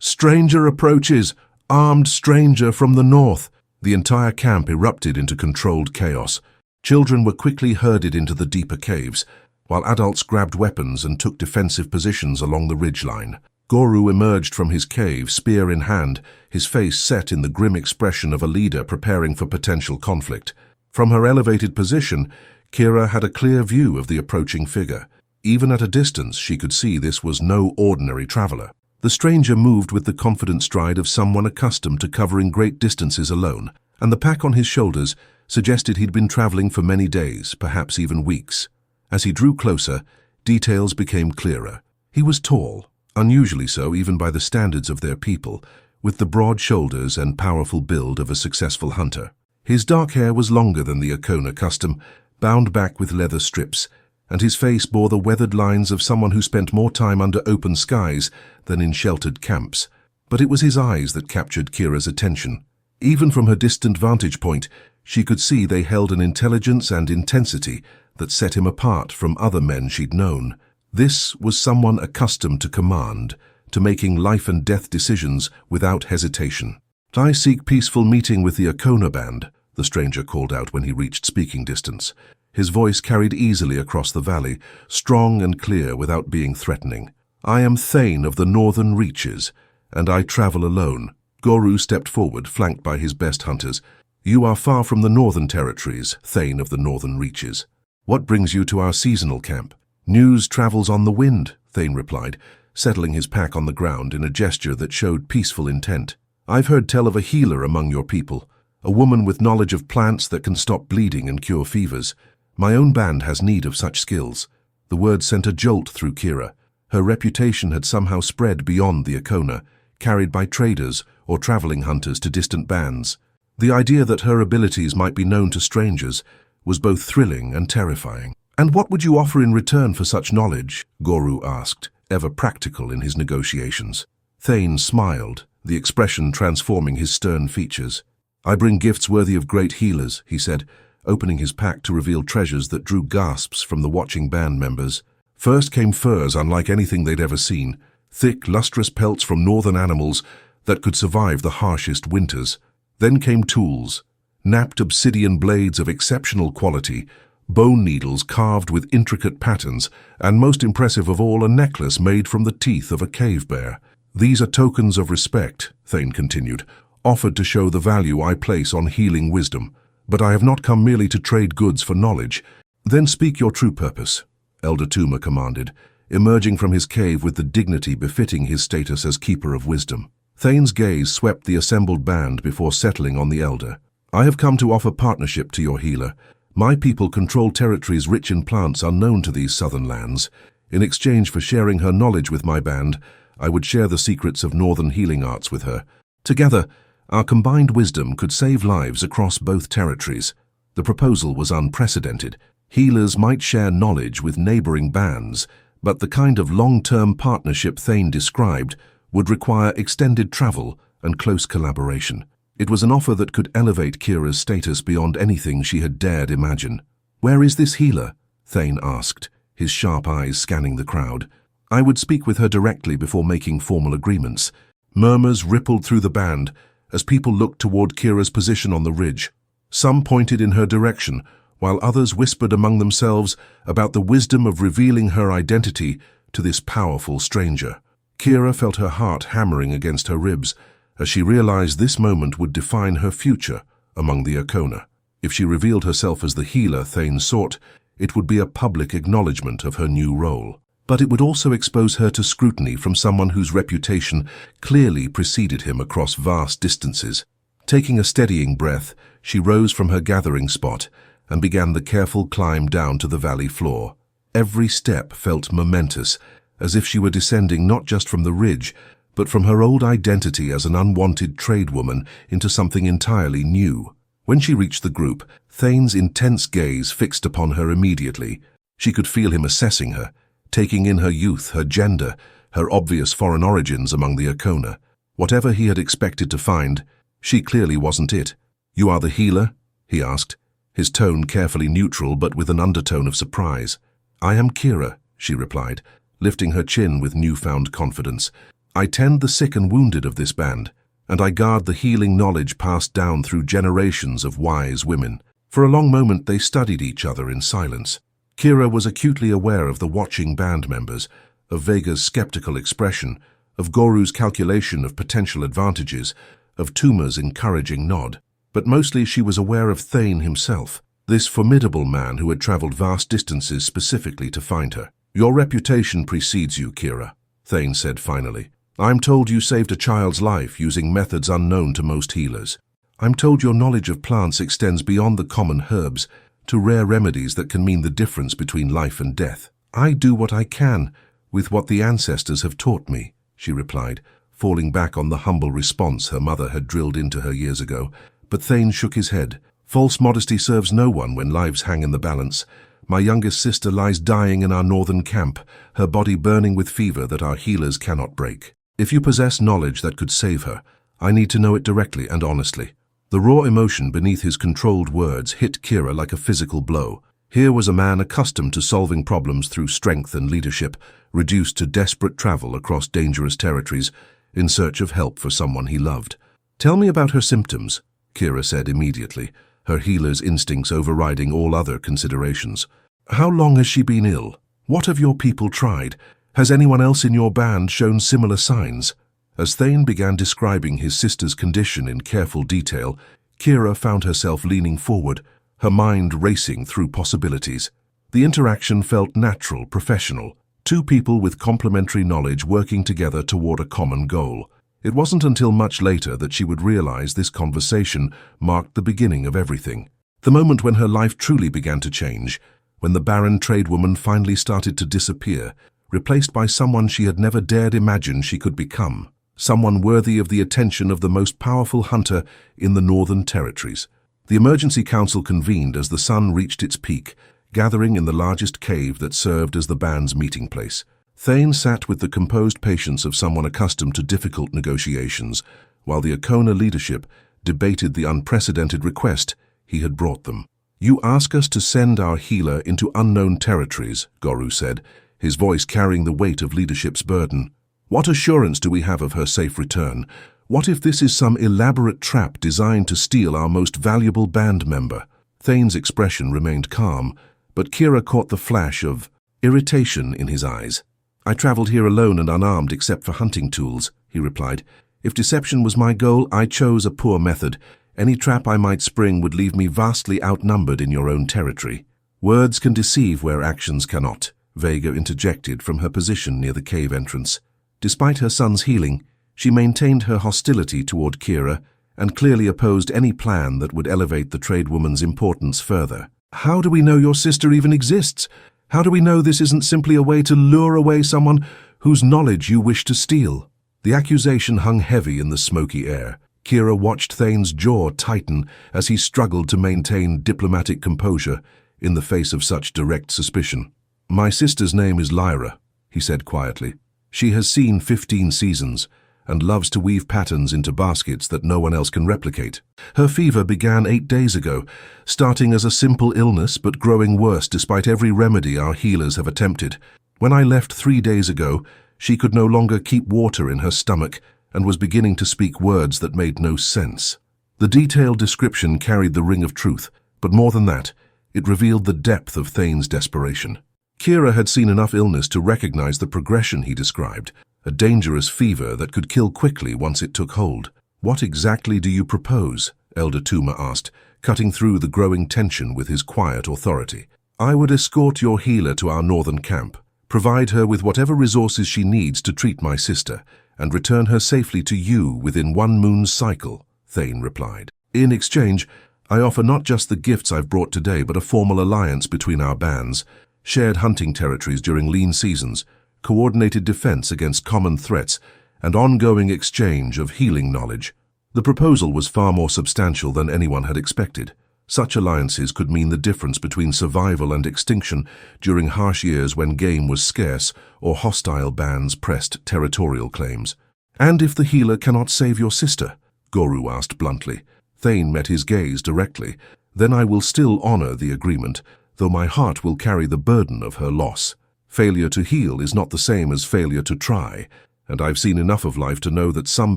"Stranger approaches! Armed stranger from the north!" The entire camp erupted into controlled chaos. Children were quickly herded into the deeper caves, while adults grabbed weapons and took defensive positions along the ridgeline. Goru emerged from his cave, spear in hand, his face set in the grim expression of a leader preparing for potential conflict. From her elevated position, Kira had a clear view of the approaching figure. Even at a distance, she could see this was no ordinary traveler. The stranger moved with the confident stride of someone accustomed to covering great distances alone, and the pack on his shoulders suggested he'd been traveling for many days, perhaps even weeks. As he drew closer, details became clearer. He was tall, unusually so even by the standards of their people, with the broad shoulders and powerful build of a successful hunter. His dark hair was longer than the Akona custom, bound back with leather strips, and his face bore the weathered lines of someone who spent more time under open skies than in sheltered camps. But it was his eyes that captured Kira's attention. Even from her distant vantage point, she could see they held an intelligence and intensity that set him apart from other men she'd known. This was someone accustomed to command, to making life and death decisions without hesitation. "I seek peaceful meeting with the Akona band," the stranger called out when he reached speaking distance. His voice carried easily across the valley, strong and clear without being threatening. "I am Thane of the Northern Reaches, and I travel alone." Goru stepped forward, flanked by his best hunters. "You are far from the northern territories, Thane of the Northern Reaches. What brings you to our seasonal camp?" "News travels on the wind," Thane replied, settling his pack on the ground in a gesture that showed peaceful intent. "I've heard tell of a healer among your people, a woman with knowledge of plants that can stop bleeding and cure fevers. My own band has need of such skills." The word sent a jolt through Kira. Her reputation had somehow spread beyond the Akona, carried by traders, or traveling hunters to distant bands. The idea that her abilities might be known to strangers was both thrilling and terrifying. "And what would you offer in return for such knowledge?" Guru asked, ever practical in his negotiations. Thane smiled, the expression transforming his stern features. "I bring gifts worthy of great healers," he said, opening his pack to reveal treasures that drew gasps from the watching band members. First came furs unlike anything they'd ever seen, thick, lustrous pelts from northern animals that could survive the harshest winters. Then came tools, napped obsidian blades of exceptional quality, bone needles carved with intricate patterns, and most impressive of all, a necklace made from the teeth of a cave bear. "These are tokens of respect," Thane continued, "offered to show the value I place on healing wisdom. But I have not come merely to trade goods for knowledge." "Then speak your true purpose," Elder Tuma commanded, emerging from his cave with the dignity befitting his status as keeper of wisdom. Thane's gaze swept the assembled band before settling on the elder. "I have come to offer partnership to your healer. My people control territories rich in plants unknown to these southern lands. In exchange for sharing her knowledge with my band, I would share the secrets of northern healing arts with her. Together, our combined wisdom could save lives across both territories." The proposal was unprecedented. Healers might share knowledge with neighboring bands, but the kind of long-term partnership Thane described would require extended travel and close collaboration. It was an offer that could elevate Kira's status beyond anything she had dared imagine. "Where is this healer?" Thane asked, his sharp eyes scanning the crowd. "I would speak with her directly before making formal agreements." Murmurs rippled through the band as people looked toward Kira's position on the ridge. Some pointed in her direction, while others whispered among themselves about the wisdom of revealing her identity to this powerful stranger. Kira felt her heart hammering against her ribs as she realized this moment would define her future among the Arkona. If she revealed herself as the healer Thane sought, it would be a public acknowledgement of her new role. But it would also expose her to scrutiny from someone whose reputation clearly preceded him across vast distances. Taking a steadying breath, she rose from her gathering spot and began the careful climb down to the valley floor. Every step felt momentous, as if she were descending not just from the ridge, but from her old identity as an unwanted tradewoman into something entirely new. When she reached the group, Thane's intense gaze fixed upon her immediately. She could feel him assessing her, taking in her youth, her gender, her obvious foreign origins among the Arkona. Whatever he had expected to find, she clearly wasn't it. "You are the healer?" he asked, his tone carefully neutral but with an undertone of surprise. "I am Kira," she replied, lifting her chin with newfound confidence. "I tend the sick and wounded of this band, and I guard the healing knowledge passed down through generations of wise women." For a long moment they studied each other in silence. Kira was acutely aware of the watching band members, of Vega's skeptical expression, of Goru's calculation of potential advantages, of Tuma's encouraging nod. But mostly she was aware of Thane himself, this formidable man who had traveled vast distances specifically to find her. "Your reputation precedes you, Kira," Thane said finally. "I'm told you saved a child's life using methods unknown to most healers. I'm told your knowledge of plants extends beyond the common herbs to rare remedies that can mean the difference between life and death." "I do what I can with what the ancestors have taught me," she replied, falling back on the humble response her mother had drilled into her years ago. But Thane shook his head. "False modesty serves no one when lives hang in the balance. My youngest sister lies dying in our northern camp, her body burning with fever that our healers cannot break. If you possess knowledge that could save her, I need to know it directly and honestly." The raw emotion beneath his controlled words hit Kira like a physical blow. Here was a man accustomed to solving problems through strength and leadership, reduced to desperate travel across dangerous territories in search of help for someone he loved. "Tell me about her symptoms," Kira said immediately, her healer's instincts overriding all other considerations. "How long has she been ill? What have your people tried? Has anyone else in your band shown similar signs?" As Thane began describing his sister's condition in careful detail, Kira found herself leaning forward, her mind racing through possibilities. The interaction felt natural, professional, two people with complementary knowledge working together toward a common goal. It wasn't until much later that she would realize this conversation marked the beginning of everything. The moment when her life truly began to change, when the barren tradewoman finally started to disappear, replaced by someone she had never dared imagine she could become. someone worthy of the attention of the most powerful hunter in the Northern Territories. The emergency council convened as the sun reached its peak, gathering in the largest cave that served as the band's meeting place. Thane sat with the composed patience of someone accustomed to difficult negotiations, while the Akona leadership debated the unprecedented request he had brought them. "You ask us to send our healer into unknown territories," Goru said, his voice carrying the weight of leadership's burden. "What assurance do we have of her safe return? What if this is some elaborate trap designed to steal our most valuable band member?" Thane's expression remained calm, but Kira caught the flash of irritation in his eyes. "I traveled here alone and unarmed except for hunting tools," he replied. "If deception was my goal, I chose a poor method. Any trap I might spring would leave me vastly outnumbered in your own territory." "Words can deceive where actions cannot," Vega interjected from her position near the cave entrance. Despite her son's healing, she maintained her hostility toward Kira and clearly opposed any plan that would elevate the tradewoman's importance further. "How do we know your sister even exists? How do we know this isn't simply a way to lure away someone whose knowledge you wish to steal?" The accusation hung heavy in the smoky air. Kira watched Thane's jaw tighten as he struggled to maintain diplomatic composure in the face of such direct suspicion. "My sister's name is Lyra," he said quietly. "She has seen 15 seasons and loves to weave patterns into baskets that no one else can replicate. Her fever began 8 days ago, starting as a simple illness but growing worse despite every remedy our healers have attempted. When I left 3 days ago, she could no longer keep water in her stomach and was beginning to speak words that made no sense." The detailed description carried the ring of truth, but more than that, it revealed the depth of Thane's desperation. Kira had seen enough illness to recognize the progression he described, a dangerous fever that could kill quickly once it took hold. "What exactly do you propose?" Elder Tuma asked, cutting through the growing tension with his quiet authority. "I would escort your healer to our northern camp, provide her with whatever resources she needs to treat my sister, and return her safely to you within 1 moon's cycle," Thane replied. "In exchange, I offer not just the gifts I've brought today, but a formal alliance between our bands, shared hunting territories during lean seasons, coordinated defense against common threats, and ongoing exchange of healing knowledge." The proposal was far more substantial than anyone had expected. Such alliances could mean the difference between survival and extinction during harsh years when game was scarce or hostile bands pressed territorial claims. "And if the healer cannot save your sister?" Goru asked bluntly. Thane met his gaze directly. "Then I will still honor the agreement, though my heart will carry the burden of her loss. Failure to heal is not the same as failure to try, and I've seen enough of life to know that some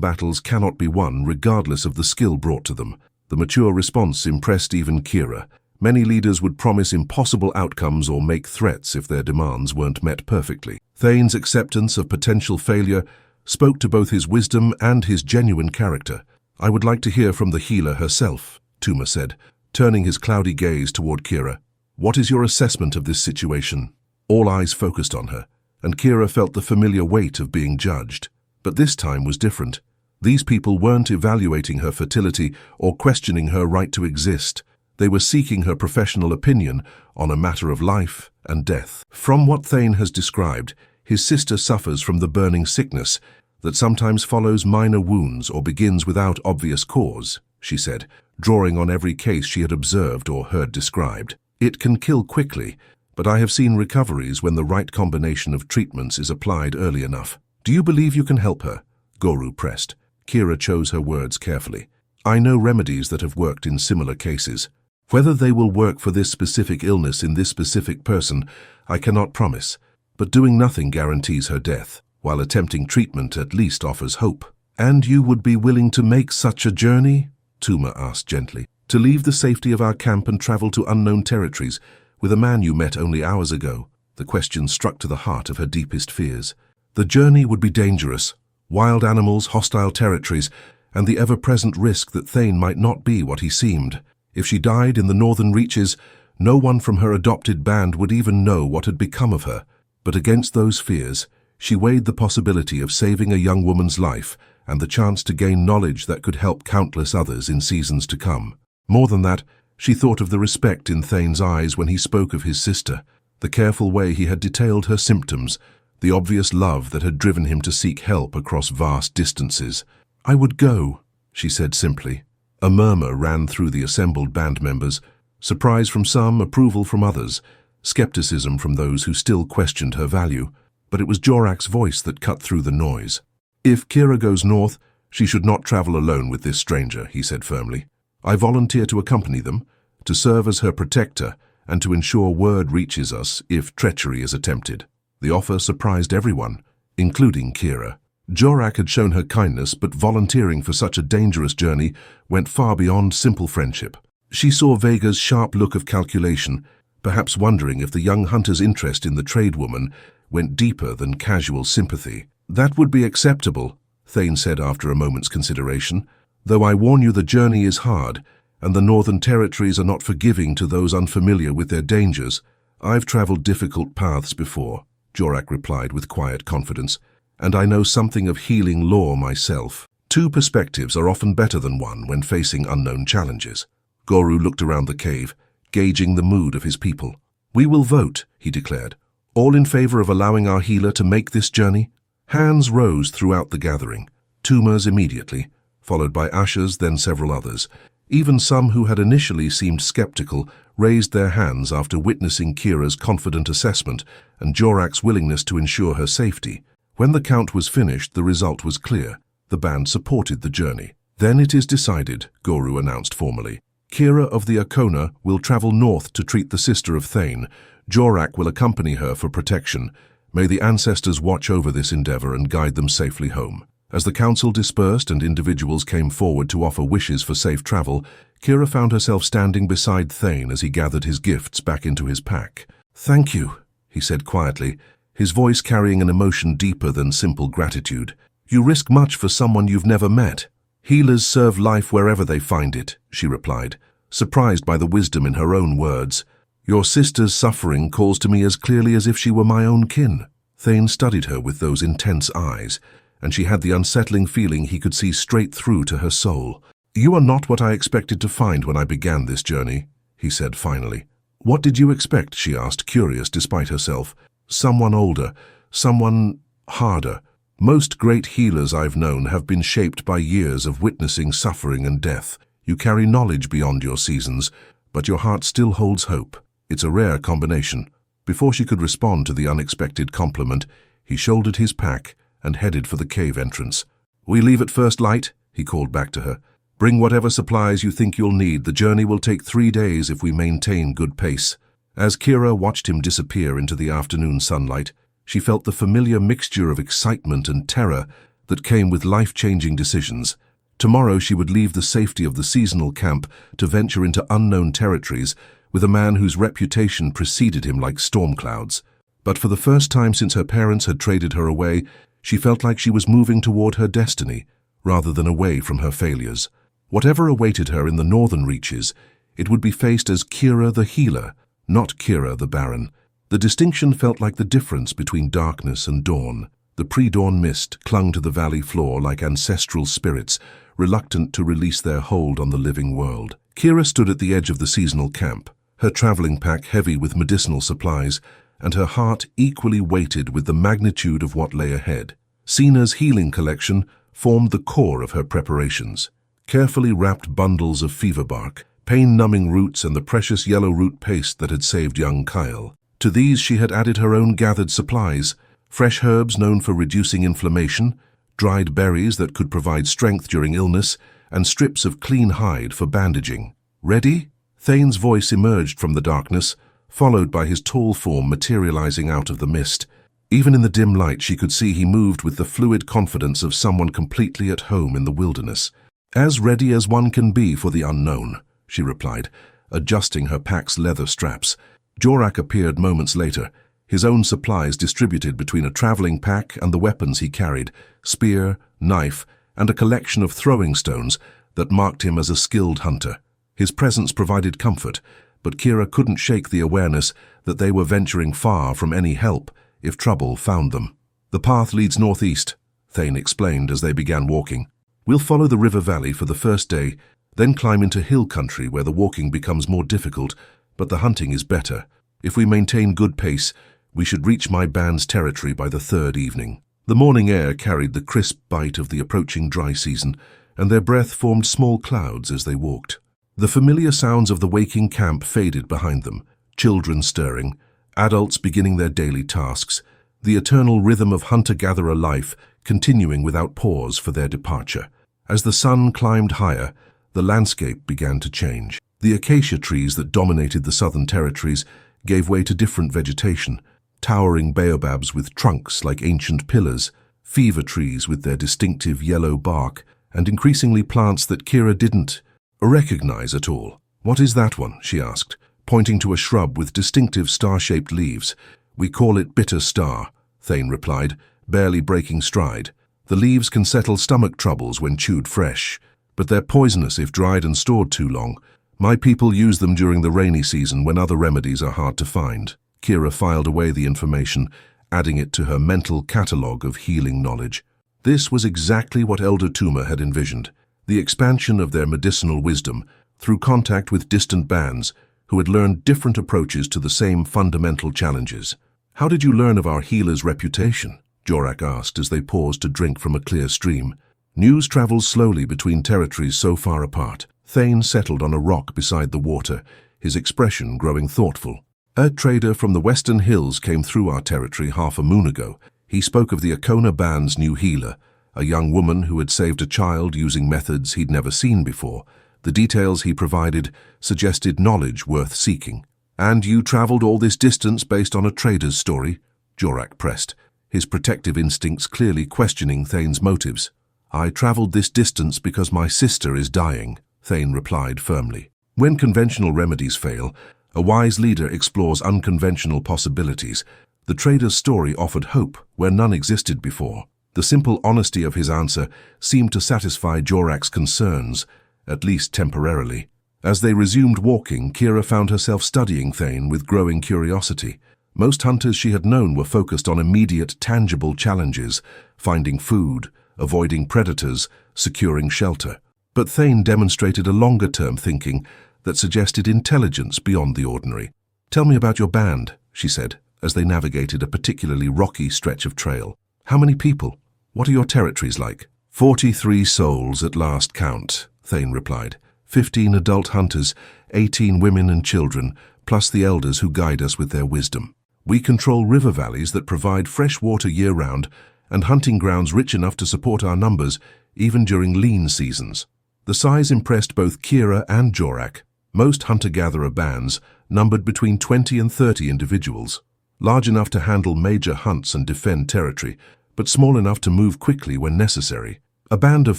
battles cannot be won regardless of the skill brought to them." The mature response impressed even Kira. Many leaders would promise impossible outcomes or make threats if their demands weren't met perfectly. Thane's acceptance of potential failure spoke to both his wisdom and his genuine character. "I would like to hear from the healer herself," Tuma said, turning his cloudy gaze toward Kira. "What is your assessment of this situation?" All eyes focused on her, and Kira felt the familiar weight of being judged. But this time was different. These people weren't evaluating her fertility or questioning her right to exist. They were seeking her professional opinion on a matter of life and death. "From what Thane has described, his sister suffers from the burning sickness that sometimes follows minor wounds or begins without obvious cause," she said, drawing on every case she had observed or heard described. "It can kill quickly, but I have seen recoveries when the right combination of treatments is applied early enough. Do you believe you can help her?" Goru pressed. Kira chose her words carefully. "I know remedies that have worked in similar cases. Whether they will work for this specific illness in this specific person, I cannot promise, but doing nothing guarantees her death, while attempting treatment at least offers hope." "And you would be willing to make such a journey?" Tuma asked gently. "To leave the safety of our camp and travel to unknown territories with a man you met only hours ago?" The question struck to the heart of her deepest fears. The journey would be dangerous. Wild animals, hostile territories, and the ever-present risk that Thane might not be what he seemed. If she died in the northern reaches, no one from her adopted band would even know what had become of her. But against those fears, she weighed the possibility of saving a young woman's life and the chance to gain knowledge that could help countless others in seasons to come. More than that, she thought of the respect in Thane's eyes when he spoke of his sister, the careful way he had detailed her symptoms, the obvious love that had driven him to seek help across vast distances. "I would go," she said simply. A murmur ran through the assembled band members, surprise from some, approval from others, skepticism from those who still questioned her value. But it was Jorak's voice that cut through the noise. "If Kira goes north, she should not travel alone with this stranger," he said firmly. "I volunteer to accompany them, to serve as her protector, and to ensure word reaches us if treachery is attempted." The offer surprised everyone, including Kira. Jorak had shown her kindness, but volunteering for such a dangerous journey went far beyond simple friendship. She saw Vega's sharp look of calculation, perhaps wondering if the young hunter's interest in the tradeswoman went deeper than casual sympathy. "That would be acceptable," Thane said after a moment's consideration, "though I warn you the journey is hard, and the Northern Territories are not forgiving to those unfamiliar with their dangers." "I've traveled difficult paths before," Jorak replied with quiet confidence, "and I know something of healing lore myself. Two perspectives are often better than one when facing unknown challenges." Goru looked around the cave, gauging the mood of his people. "We will vote," he declared. "All in favor of allowing our healer to make this journey?" Hands rose throughout the gathering, Tumors immediately, followed by ushers, then several others. Even some who had initially seemed skeptical raised their hands after witnessing Kira's confident assessment and Jorak's willingness to ensure her safety. When the count was finished, the result was clear. The band supported the journey. "Then it is decided," Goru announced formally. "Kira of the Akona will travel north to treat the sister of Thane. Jorak will accompany her for protection. May the ancestors watch over this endeavor and guide them safely home." As the council dispersed and individuals came forward to offer wishes for safe travel, Kira found herself standing beside Thane as he gathered his gifts back into his pack. "Thank you," he said quietly, his voice carrying an emotion deeper than simple gratitude. "You risk much for someone you've never met." "Healers serve life wherever they find it," she replied, surprised by the wisdom in her own words. "Your sister's suffering calls to me as clearly as if she were my own kin." Thane studied her with those intense eyes, and she had the unsettling feeling he could see straight through to her soul. "You are not what I expected to find when I began this journey," he said finally. "What did you expect?" she asked, curious despite herself. "Someone older, someone harder. Most great healers I've known have been shaped by years of witnessing suffering and death. You carry knowledge beyond your seasons, but your heart still holds hope. It's a rare combination." Before she could respond to the unexpected compliment, he shouldered his pack and headed for the cave entrance. "We leave at first light," he called back to her. "Bring whatever supplies you think you'll need. The journey will take 3 days if we maintain good pace." As Kira watched him disappear into the afternoon sunlight, she felt the familiar mixture of excitement and terror that came with life-changing decisions. Tomorrow she would leave the safety of the seasonal camp to venture into unknown territories with a man whose reputation preceded him like storm clouds. But for the first time since her parents had traded her away, she felt like she was moving toward her destiny, rather than away from her failures. Whatever awaited her in the northern reaches, it would be faced as Kira the healer, not Kira the barren. The distinction felt like the difference between darkness and dawn. The pre-dawn mist clung to the valley floor like ancestral spirits, reluctant to release their hold on the living world. Kira stood at the edge of the seasonal camp, her traveling pack heavy with medicinal supplies, and her heart equally weighted with the magnitude of what lay ahead. Sina's healing collection formed the core of her preparations. Carefully wrapped bundles of fever bark, pain-numbing roots, and the precious yellow root paste that had saved young Kyle. To these she had added her own gathered supplies, fresh herbs known for reducing inflammation, dried berries that could provide strength during illness, and strips of clean hide for bandaging. "Ready?" Thane's voice emerged from the darkness, followed by his tall form materializing out of the mist. Even in the dim light she could see he moved with the fluid confidence of someone completely at home in the wilderness. "As ready as one can be for the unknown," she replied, adjusting her pack's leather straps. Jorak appeared moments later, his own supplies distributed between a traveling pack and the weapons he carried, spear, knife, and a collection of throwing stones that marked him as a skilled hunter. His presence provided comfort, but Kira couldn't shake the awareness that they were venturing far from any help if trouble found them. "The path leads northeast," Thane explained as they began walking. "We'll follow the river valley for the first day, then climb into hill country where the walking becomes more difficult, but the hunting is better. If we maintain good pace, We should reach my band's territory by the third evening. The morning air carried the crisp bite of the approaching dry season, and their breath formed small clouds as they walked. The familiar sounds of the waking camp faded behind them, children stirring, adults beginning their daily tasks, the eternal rhythm of hunter-gatherer life continuing without pause for their departure. As the sun climbed higher, the landscape began to change. The acacia trees that dominated the southern territories gave way to different vegetation, towering baobabs with trunks like ancient pillars, fever trees with their distinctive yellow bark, and increasingly plants that Kira didn't recognize at all. "What is that one?" she asked, pointing to a shrub with distinctive star-shaped leaves. "We call it bitter star," Thane replied, barely breaking stride. "The leaves can settle stomach troubles when chewed fresh, but they're poisonous if dried and stored too long. My people use them during the rainy season when other remedies are hard to find." Kira filed away the information, adding it to her mental catalogue of healing knowledge. This was exactly what Elder Tuma had envisioned, the expansion of their medicinal wisdom through contact with distant bands who had learned different approaches to the same fundamental challenges. "How did you learn of our healer's reputation?" Jorak asked as they paused to drink from a clear stream. "News travels slowly between territories so far apart." Thane settled on a rock beside the water, his expression growing thoughtful. "A trader from the Western Hills came through our territory half a moon ago. He spoke of the Akona band's new healer, a young woman who had saved a child using methods he'd never seen before. The details he provided suggested knowledge worth seeking." "And you traveled all this distance based on a trader's story?" Jorak pressed, his protective instincts clearly questioning Thane's motives. "I traveled this distance because my sister is dying," Thane replied firmly. When conventional remedies fail, a wise leader explores unconventional possibilities. The trader's story offered hope where none existed before. The simple honesty of his answer seemed to satisfy Jorak's concerns, at least temporarily. As they resumed walking, Kira found herself studying Thane with growing curiosity. Most hunters she had known were focused on immediate, tangible challenges, finding food, avoiding predators, securing shelter. But Thane demonstrated a longer-term thinking that suggested intelligence beyond the ordinary. "Tell me about your band," she said, as they navigated a particularly rocky stretch of trail. "How many people? What are your territories like?" 43 souls at last count," Thane replied. 15 adult hunters, 18 women and children, plus the elders who guide us with their wisdom. We control river valleys that provide fresh water year-round and hunting grounds rich enough to support our numbers, even during lean seasons. The size impressed both Kira and Jorak. Most hunter-gatherer bands numbered between 20 and 30 individuals, large enough to handle major hunts and defend territory, but small enough to move quickly when necessary. A band of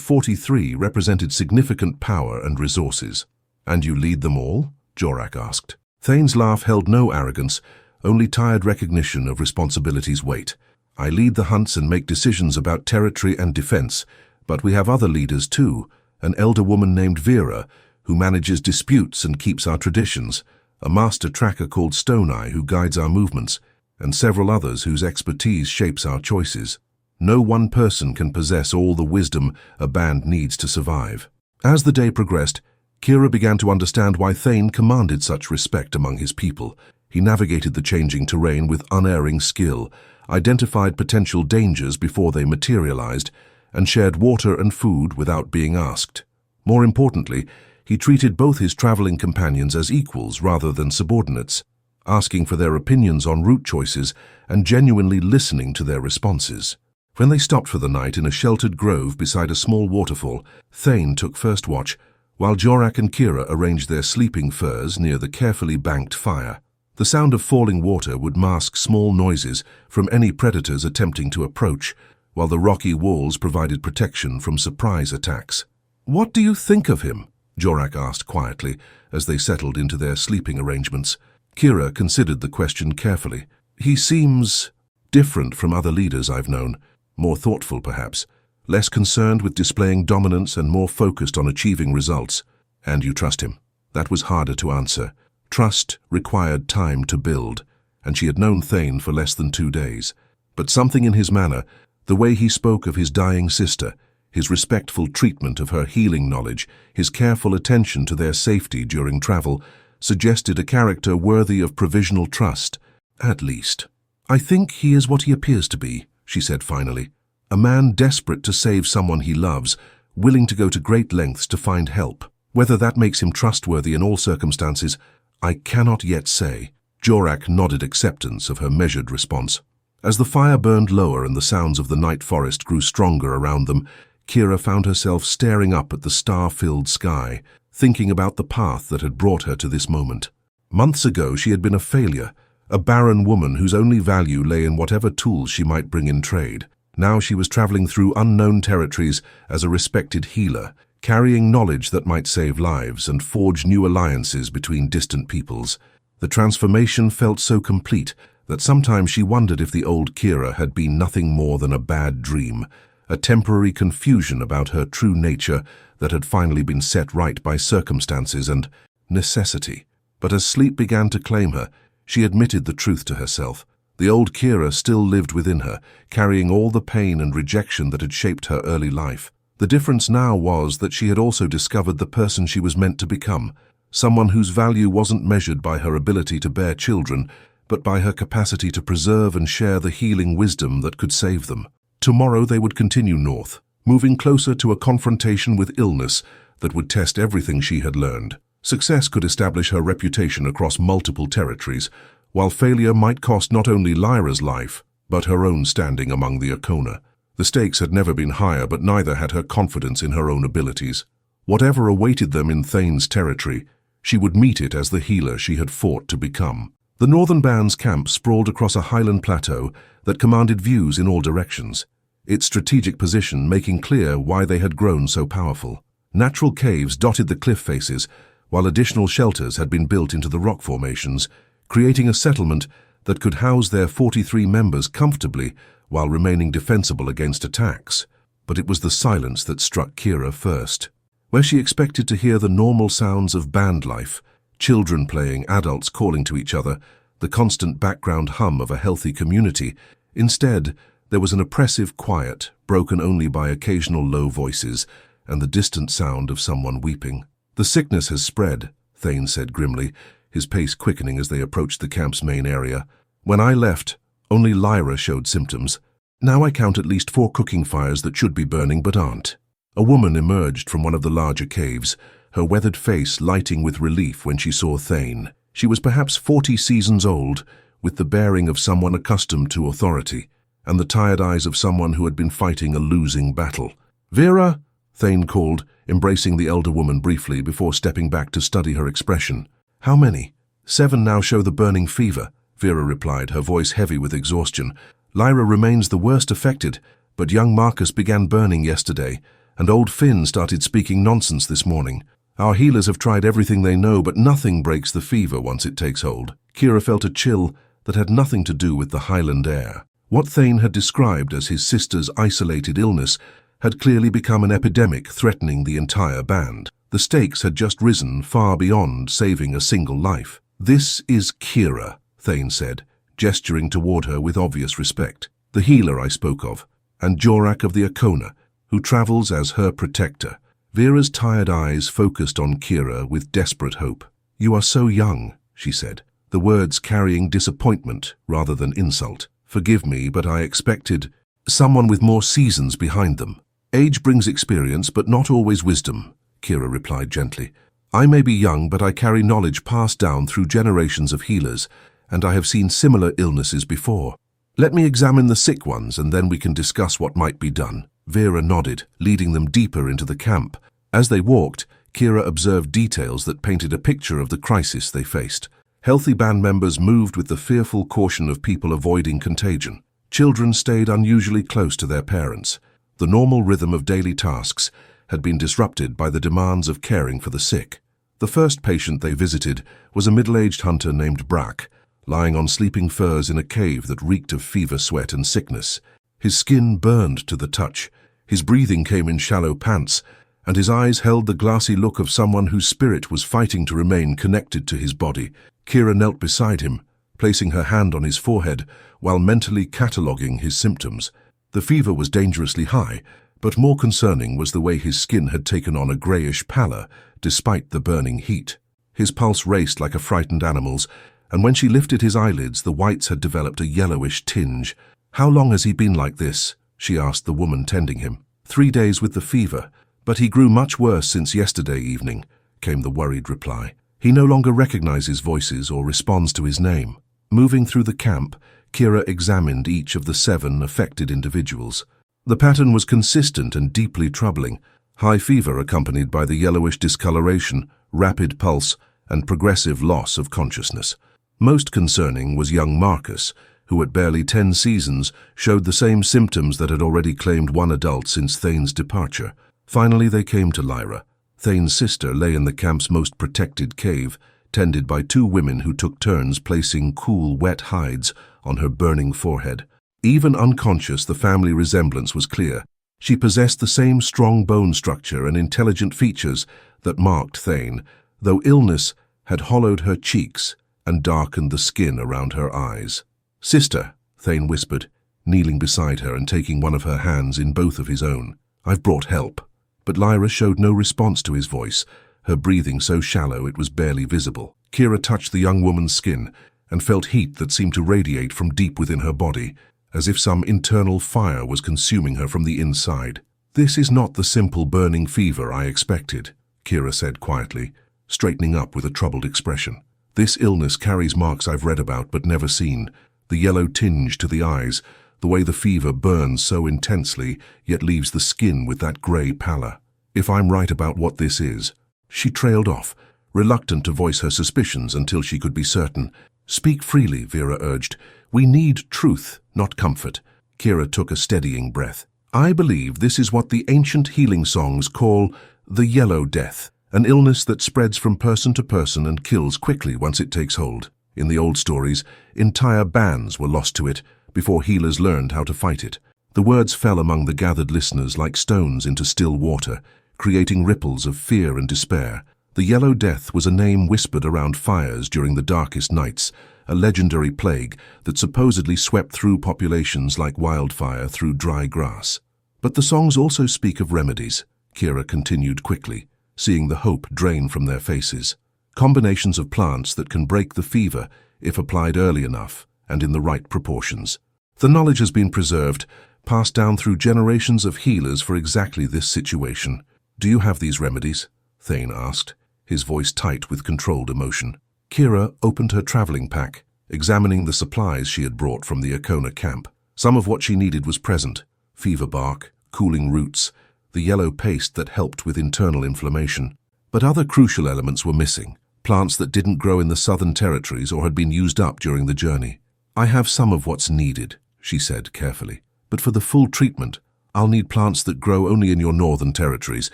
43 represented significant power and resources. "And you lead them all?" Jorak asked. Thane's laugh held no arrogance, only tired recognition of responsibility's weight. "I lead the hunts and make decisions about territory and defense, but we have other leaders too, an elder woman named Vera, who manages disputes and keeps our traditions, a master tracker called Stone Eye who guides our movements, and several others whose expertise shapes our choices. No one person can possess all the wisdom a band needs to survive." As the day progressed, Kira began to understand why Thane commanded such respect among his people. He navigated the changing terrain with unerring skill, identified potential dangers before they materialized, and shared water and food without being asked. More importantly, he treated both his traveling companions as equals rather than subordinates, asking for their opinions on route choices and genuinely listening to their responses. When they stopped for the night in a sheltered grove beside a small waterfall, Thane took first watch, while Jorak and Kira arranged their sleeping furs near the carefully banked fire. The sound of falling water would mask small noises from any predators attempting to approach, while the rocky walls provided protection from surprise attacks. "What do you think of him?" Jorak asked quietly as they settled into their sleeping arrangements. Kira considered the question carefully. "He seems different from other leaders I've known, more thoughtful perhaps, less concerned with displaying dominance and more focused on achieving results." "And you trust him?" That was harder to answer. Trust required time to build, and she had known Thane for less than 2 days. But something in his manner, the way he spoke of his dying sister, his respectful treatment of her healing knowledge, his careful attention to their safety during travel, suggested a character worthy of provisional trust, at least. "I think he is what he appears to be," she said finally. "A man desperate to save someone he loves, willing to go to great lengths to find help. Whether that makes him trustworthy in all circumstances, I cannot yet say." Jorak nodded acceptance of her measured response. As the fire burned lower and the sounds of the night forest grew stronger around them, Kira found herself staring up at the star-filled sky, thinking about the path that had brought her to this moment. Months ago she had been a failure, a barren woman whose only value lay in whatever tools she might bring in trade. Now she was traveling through unknown territories as a respected healer, carrying knowledge that might save lives and forge new alliances between distant peoples. The transformation felt so complete that sometimes she wondered if the old Kira had been nothing more than a bad dream, a temporary confusion about her true nature that had finally been set right by circumstances and necessity. But as sleep began to claim her, she admitted the truth to herself. The old Kira still lived within her, carrying all the pain and rejection that had shaped her early life. The difference now was that she had also discovered the person she was meant to become, someone whose value wasn't measured by her ability to bear children, but by her capacity to preserve and share the healing wisdom that could save them. Tomorrow they would continue north, moving closer to a confrontation with illness that would test everything she had learned. Success could establish her reputation across multiple territories, while failure might cost not only Lyra's life, but her own standing among the Arcona. The stakes had never been higher, but neither had her confidence in her own abilities. Whatever awaited them in Thane's territory, she would meet it as the healer she had fought to become. The Northern Band's camp sprawled across a highland plateau that commanded views in all directions, its strategic position making clear why they had grown so powerful. Natural caves dotted the cliff faces, while additional shelters had been built into the rock formations, creating a settlement that could house their 43 members comfortably while remaining defensible against attacks. But it was the silence that struck Kira first. Where she expected to hear the normal sounds of band life, children playing, adults calling to each other, the constant background hum of a healthy community, instead, there was an oppressive quiet, broken only by occasional low voices and the distant sound of someone weeping. "The sickness has spread," Thane said grimly, his pace quickening as they approached the camp's main area. "When I left, only Lyra showed symptoms. Now I count at least 4 cooking fires that should be burning but aren't." A woman emerged from one of the larger caves, her weathered face lighting with relief when she saw Thane. She was perhaps 40 seasons old, with the bearing of someone accustomed to authority, and the tired eyes of someone who had been fighting a losing battle. "Vera," Thane called, embracing the elder woman briefly before stepping back to study her expression. "How many?" "7 now show the burning fever," Vera replied, her voice heavy with exhaustion. "Lyra remains the worst affected, but young Marcus began burning yesterday, and old Finn started speaking nonsense this morning. Our healers have tried everything they know, but nothing breaks the fever once it takes hold." Kira felt a chill that had nothing to do with the highland air. What Thane had described as his sister's isolated illness had clearly become an epidemic threatening the entire band. The stakes had just risen far beyond saving a single life. "This is Kira," Thane said, gesturing toward her with obvious respect. "The healer I spoke of, and Jorak of the Arcona, who travels as her protector." Vera's tired eyes focused on Kira with desperate hope. "You are so young," she said, the words carrying disappointment rather than insult. "Forgive me, but I expected someone with more seasons behind them." "Age brings experience, but not always wisdom," Kira replied gently. "I may be young, but I carry knowledge passed down through generations of healers, and I have seen similar illnesses before. Let me examine the sick ones, and then we can discuss what might be done." Vera nodded, leading them deeper into the camp. As they walked, Kira observed details that painted a picture of the crisis they faced. Healthy band members moved with the fearful caution of people avoiding contagion. Children stayed unusually close to their parents. The normal rhythm of daily tasks had been disrupted by the demands of caring for the sick. The first patient they visited was a middle-aged hunter named Brack, lying on sleeping furs in a cave that reeked of fever, sweat, and sickness. His skin burned to the touch, his breathing came in shallow pants, and his eyes held the glassy look of someone whose spirit was fighting to remain connected to his body. Kira knelt beside him, placing her hand on his forehead while mentally cataloguing his symptoms. The fever was dangerously high, but more concerning was the way his skin had taken on a greyish pallor despite the burning heat. His pulse raced like a frightened animal's, and when she lifted his eyelids, the whites had developed a yellowish tinge. "How long has he been like this?" she asked the woman tending him. 3 days with the fever, but he grew much worse since yesterday evening," came the worried reply. "He no longer recognizes voices or responds to his name." Moving through the camp, Kira examined each of the 7 affected individuals. The pattern was consistent and deeply troubling: high fever accompanied by the yellowish discoloration, rapid pulse, and progressive loss of consciousness. Most concerning was young Marcus, who at barely 10 seasons showed the same symptoms that had already claimed one adult since Thane's departure. Finally they came to Lyra. Thane's sister lay in the camp's most protected cave, tended by 2 women who took turns placing cool, wet hides on her burning forehead. Even unconscious, the family resemblance was clear. She possessed the same strong bone structure and intelligent features that marked Thane, though illness had hollowed her cheeks and darkened the skin around her eyes. "Sister," Thane whispered, kneeling beside her and taking one of her hands in both of his own. "I've brought help." But Lyra showed no response to his voice, her breathing so shallow it was barely visible. Kira touched the young woman's skin and felt heat that seemed to radiate from deep within her body, as if some internal fire was consuming her from the inside. "This is not the simple burning fever I expected," Kira said quietly, straightening up with a troubled expression. "This illness carries marks I've read about but never seen, the yellow tinge to the eyes, the way the fever burns so intensely yet leaves the skin with that grey pallor. If I'm right about what this is—" She trailed off, reluctant to voice her suspicions until she could be certain. "Speak freely," Vera urged. "We need truth, not comfort." Kira took a steadying breath. "I believe this is what the ancient healing songs call the Yellow Death, an illness that spreads from person to person and kills quickly once it takes hold. In the old stories, entire bands were lost to it before healers learned how to fight it." The words fell among the gathered listeners like stones into still water, creating ripples of fear and despair. The Yellow Death was a name whispered around fires during the darkest nights, a legendary plague that supposedly swept through populations like wildfire through dry grass. "But the songs also speak of remedies," Kira continued quickly, seeing the hope drain from their faces. "Combinations of plants that can break the fever if applied early enough and in the right proportions. The knowledge has been preserved, passed down through generations of healers for exactly this situation." "Do you have these remedies?" Thane asked, his voice tight with controlled emotion. Kira opened her traveling pack, examining the supplies she had brought from the Icona camp. Some of what she needed was present: fever bark, cooling roots, the yellow paste that helped with internal inflammation. But other crucial elements were missing, plants that didn't grow in the southern territories or had been used up during the journey. "I have some of what's needed," she said carefully. "But for the full treatment, I'll need plants that grow only in your northern territories,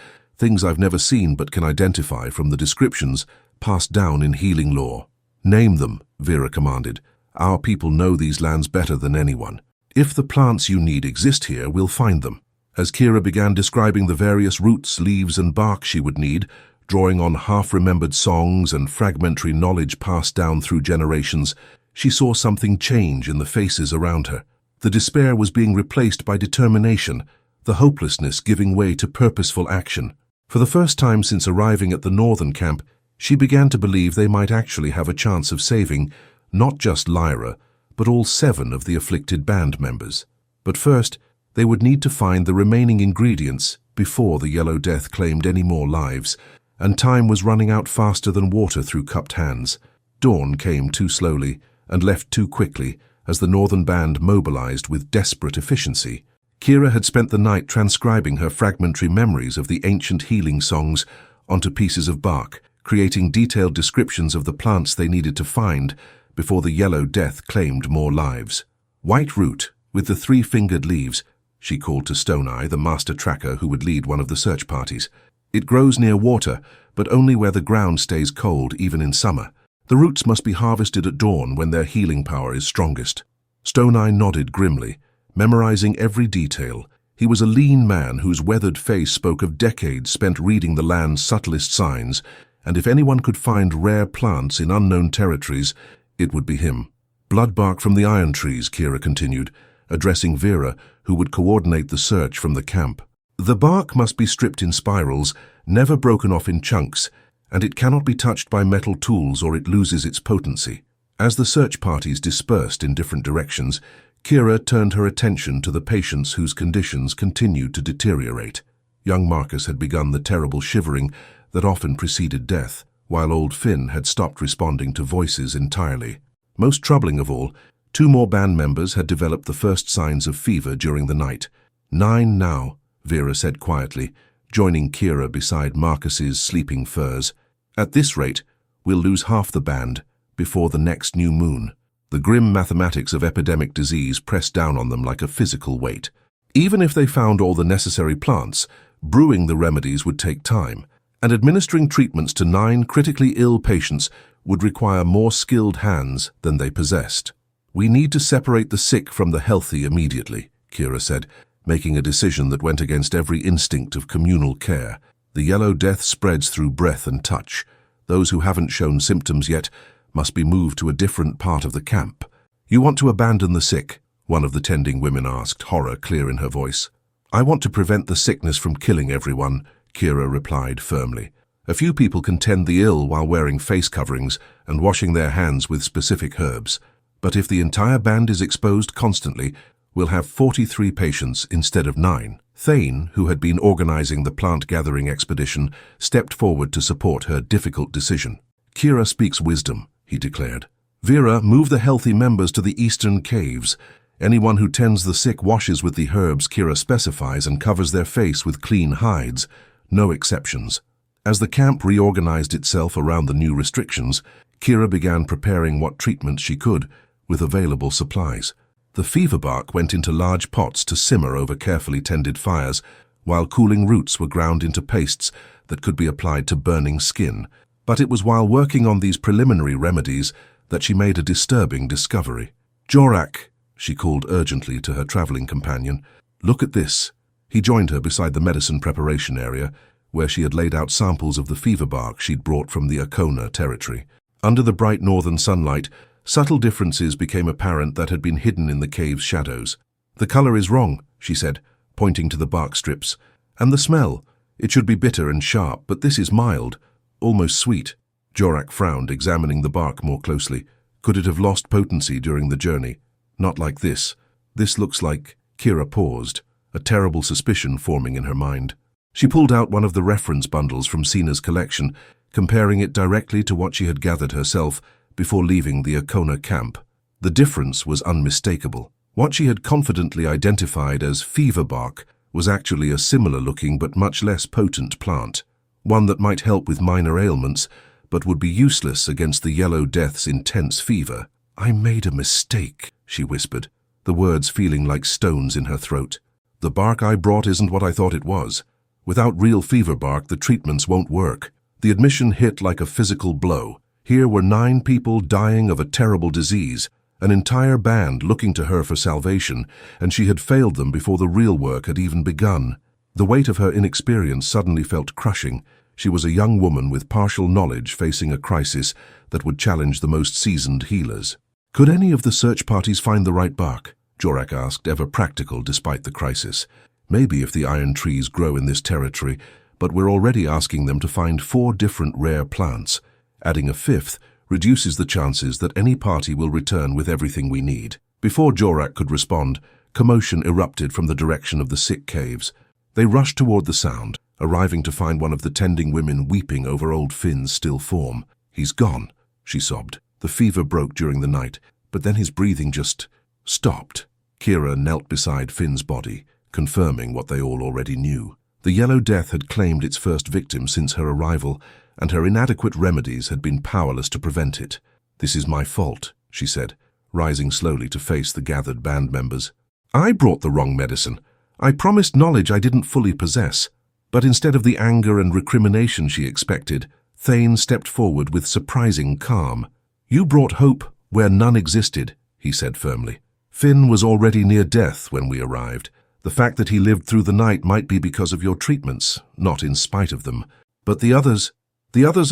things I've never seen but can identify from the descriptions passed down in healing lore." "Name them," Vera commanded. "Our people know these lands better than anyone. If the plants you need exist here, we'll find them." As Kira began describing the various roots, leaves, and bark she would need, drawing on half-remembered songs and fragmentary knowledge passed down through generations, she saw something change in the faces around her. The despair was being replaced by determination, the hopelessness giving way to purposeful action. For the first time since arriving at the northern camp, she began to believe they might actually have a chance of saving not just Lyra, but all 7 of the afflicted band members. But first, they would need to find the remaining ingredients before the Yellow Death claimed any more lives, and time was running out faster than water through cupped hands. Dawn came too slowly and left too quickly as the northern band mobilized with desperate efficiency. Kira had spent the night transcribing her fragmentary memories of the ancient healing songs onto pieces of bark, creating detailed descriptions of the plants they needed to find before the Yellow Death claimed more lives. "White root, with the 3-fingered leaves," she called to Stone Eye, the master tracker who would lead one of the search parties. "It grows near water, but only where the ground stays cold, even in summer. The roots must be harvested at dawn when their healing power is strongest." Stone Eye nodded grimly, memorizing every detail. He was a lean man whose weathered face spoke of decades spent reading the land's subtlest signs, and if anyone could find rare plants in unknown territories, it would be him. "Bloodbark from the iron trees," Kira continued, addressing Vera, who would coordinate the search from the camp. "The bark must be stripped in spirals, never broken off in chunks, and it cannot be touched by metal tools or it loses its potency." As the search parties dispersed in different directions, Kira turned her attention to the patients whose conditions continued to deteriorate. Young Marcus had begun the terrible shivering that often preceded death, while old Finn had stopped responding to voices entirely. Most troubling of all, 2 more band members had developed the first signs of fever during the night. 9 now, Vera said quietly, joining Kira beside Marcus's sleeping furs. At this rate, we'll lose half the band before the next new moon. The grim mathematics of epidemic disease pressed down on them like a physical weight. Even if they found all the necessary plants, brewing the remedies would take time, and administering treatments to 9 critically ill patients would require more skilled hands than they possessed. We need to separate the sick from the healthy immediately, Kira said, making a decision that went against every instinct of communal care. The yellow death spreads through breath and touch. Those who haven't shown symptoms yet must be moved to a different part of the camp. You want to abandon the sick? One of the tending women asked, horror clear in her voice. I want to prevent the sickness from killing everyone, Kira replied firmly. A few people can tend the ill while wearing face coverings and washing their hands with specific herbs. But if the entire band is exposed constantly, we'll have 43 patients instead of 9. Thane, who had been organizing the plant-gathering expedition, stepped forward to support her difficult decision. Kira speaks wisdom, he declared. Vera, move the healthy members to the eastern caves. Anyone who tends the sick washes with the herbs Kira specifies and covers their face with clean hides. No exceptions. As the camp reorganized itself around the new restrictions, Kira began preparing what treatments she could with available supplies. The fever bark went into large pots to simmer over carefully tended fires, while cooling roots were ground into pastes that could be applied to burning skin. But it was while working on these preliminary remedies that she made a disturbing discovery. Jorak, she called urgently to her traveling companion. Look at this. He joined her beside the medicine preparation area, where she had laid out samples of the fever bark she'd brought from the Akona territory. Under the bright northern sunlight, subtle differences became apparent that had been hidden in the cave's shadows. The color is wrong, she said, pointing to the bark strips. And the smell. It should be bitter and sharp, but this is mild, almost sweet. Jorak frowned, examining the bark more closely. Could it have lost potency during the journey? Not like this. This looks like... Kira paused, a terrible suspicion forming in her mind. She pulled out one of the reference bundles from Sina's collection, comparing it directly to what she had gathered herself before leaving the Akona camp. The difference was unmistakable. What she had confidently identified as fever bark was actually a similar-looking but much less potent plant, one that might help with minor ailments, but would be useless against the yellow death's intense fever. I made a mistake, she whispered, the words feeling like stones in her throat. The bark I brought isn't what I thought it was. Without real fever bark, the treatments won't work. The admission hit like a physical blow. Here were 9 people dying of a terrible disease, an entire band looking to her for salvation, and she had failed them before the real work had even begun. The weight of her inexperience suddenly felt crushing. She was a young woman with partial knowledge facing a crisis that would challenge the most seasoned healers. Could any of the search parties find the right bark? Jorak asked, ever practical despite the crisis. Maybe if the iron trees grow in this territory, but we're already asking them to find 4 different rare plants. Adding a 5th reduces the chances that any party will return with everything we need. Before Jorak could respond, commotion erupted from the direction of the sick caves. They rushed toward the sound, arriving to find one of the tending women weeping over old Finn's still form. He's gone, she sobbed. The fever broke during the night, but then his breathing just stopped. Kira knelt beside Finn's body, confirming what they all already knew. The Yellow Death had claimed its first victim since her arrival, and her inadequate remedies had been powerless to prevent it. This is my fault, she said, rising slowly to face the gathered band members. I brought the wrong medicine. I promised knowledge I didn't fully possess. But instead of the anger and recrimination she expected, Thane stepped forward with surprising calm. You brought hope where none existed, he said firmly. Finn was already near death when we arrived. The fact that he lived through the night might be because of your treatments, not in spite of them. But the others